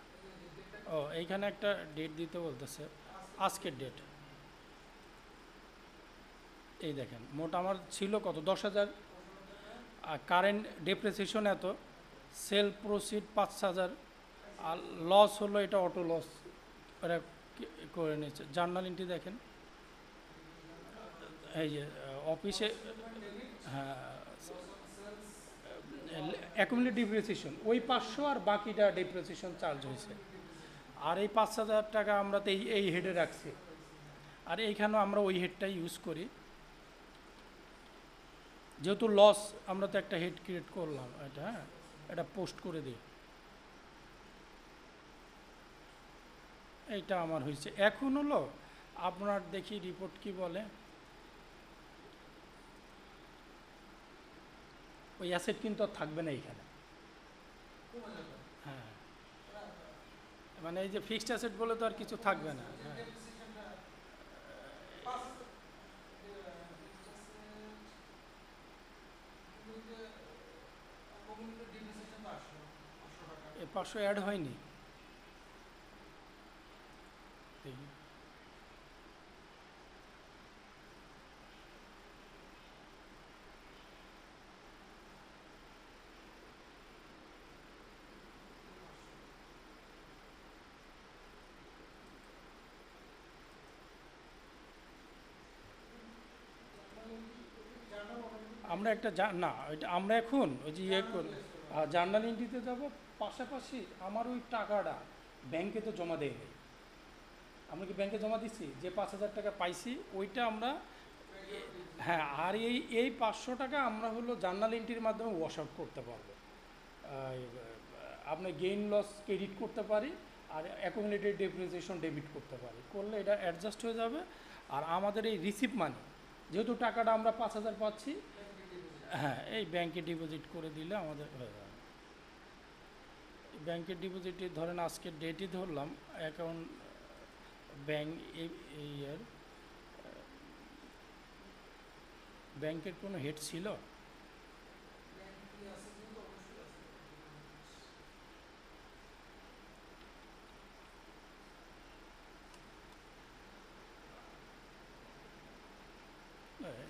ও, এইখানে একটা ডেট দিতে বলতেছে, আজকের ডেট। এই দেখেন, মোট আমার ছিল কত, 10,000, কারেন্ট ডেপ্রিসিয়েশন এত, সেল প্রসিড 5,000, আর লস হলো এটা অটো লস, এটা করে নিচ্ছে। জার্নাল এন্ট্রি দেখেন, এই যে অফিসে, হ্যাঁ, অ্যাকুমুলেট ডিপ্রিসিয়েশন ওই 500 আর বাকিটা ডিপ্রিসিয়েশন চার্জ হয়েছে। আর এই 5,000 টাকা আমরা তো এই হেডে রাখছি, আর এইখানেও আমরা ওই হেডটাই ইউজ করি, যেহেতু লস আমরা তো একটা হেড ক্রিয়েট করলাম, এটা হ্যাঁ, এটা পোস্ট করে দিই। এইটা আমার হয়েছে। এখন হলো আপনার দেখি রিপোর্ট কি বলে, ওই অ্যাসেট কিন্তু আর থাকবে না এইখানে। হ্যাঁ, মানে এই যে ফিক্সড অ্যাসেট বলে তো আর কিছু থাকবে না। হ্যাঁ, এ 500 অ্যাড হয়নি, দেখি। আমরা একটা না, এটা আমরা এখন ওই যে ইয়ে করি, জার্নাল এন্ট্রিতে যাব, পাশাপাশি আমার ওই টাকাটা ব্যাংকে তো জমা দেয় নেই। আমরা কি ব্যাংকে জমা দিচ্ছি? যে 5,000 টাকা পাইছি ওইটা আমরা, হ্যাঁ, আর এই 500 টাকা আমরা হলো জার্নাল এন্ট্রির মাধ্যমে ওয়াশ আউট করতে পারবো। আপনি গেইন লস ক্রেডিট করতে পারি, আর অ্যাকুমুলেটেড ডেপ্রিসিয়েশন ডেবিট করতে পারি, করলে এটা অ্যাডজাস্ট হয়ে যাবে। আর আমাদের এই রিসিভ মানি, যেহেতু টাকাটা আমরা 5,000 পাচ্ছি, হ্যাঁ, এই ব্যাংকে ডিপোজিট করে দিলে আমাদের হয়ে যাবে। ব্যাংকের ডিপোজিটে ধরেন আজকে ডেটই ধরলাম, অ্যাকাউন্ট ব্যাংক এই ইয়ার ব্যাংকের কোনো হেড ছিল?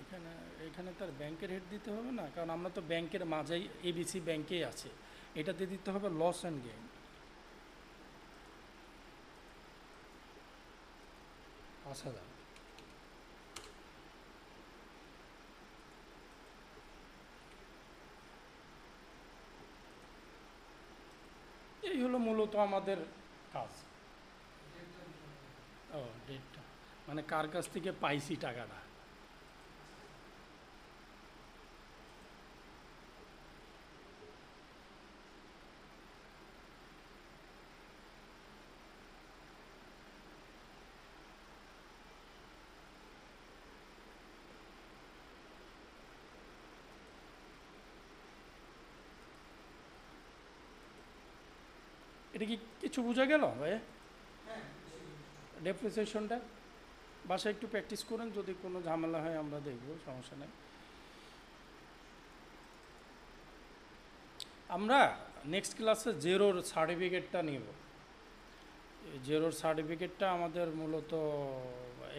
এখানে এখানে তার ব্যাংকের হেড দিতে হবে না, কারণ আমরা তো ব্যাংকের মাঝেই এবিসি ব্যাংকেই আছে, এটাতে দিতে হবে লস অ্যান্ড গেইন। 5,000, এই হলো মূলত আমাদের কাজ। ও, ডেটটা মানে কার কাছ থেকে পাইছি টাকাটা। এটা কি কিছু বোঝা গেল ভাই? ডেপ্রিসিয়েশনটা বাসায় একটু প্র্যাকটিস করেন, যদি কোনো ঝামেলা হয় আমরা দেখব, সমস্যা নেই। আমরা নেক্সট ক্লাসে জেরোর সার্টিফিকেটটা নেব। জেরোর সার্টিফিকেটটা আমাদের মূলত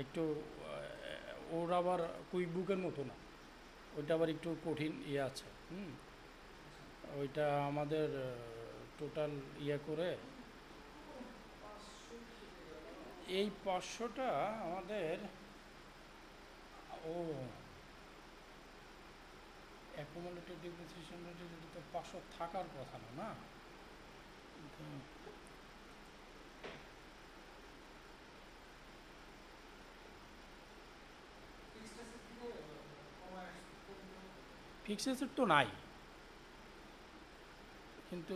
একটু, ওর আবার কুইক বুকের মতো না, ওইটা আবার একটু কঠিন ইয়ে আছে। ওইটা আমাদের টোটাল ইয়ে করে, এই 500টা আমাদের, ও অ্যাকুমুলেটেড ডিপ্রিসিয়েশন রেটে যেটা তো 500 থাকার কথা না, না? ফিক্সড অ্যাসেট তো নাই, কিন্তু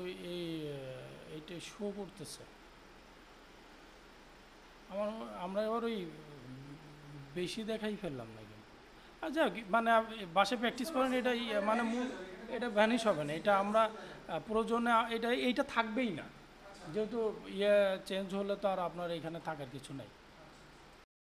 এইটা শো করতেছে আমরা এবার ওই বেশি দেখাই ফেললাম নাকি। আচ্ছা, মানে বাসে প্র্যাকটিস করেন, এটা মানে এটা ভ্যানিশ হবে না, এটা আমরা প্রয়োজনে এইটা থাকবেই না, যেহেতু ইয়ে চেঞ্জ হলে তো আর আপনার এখানে থাকার কিছু নাই।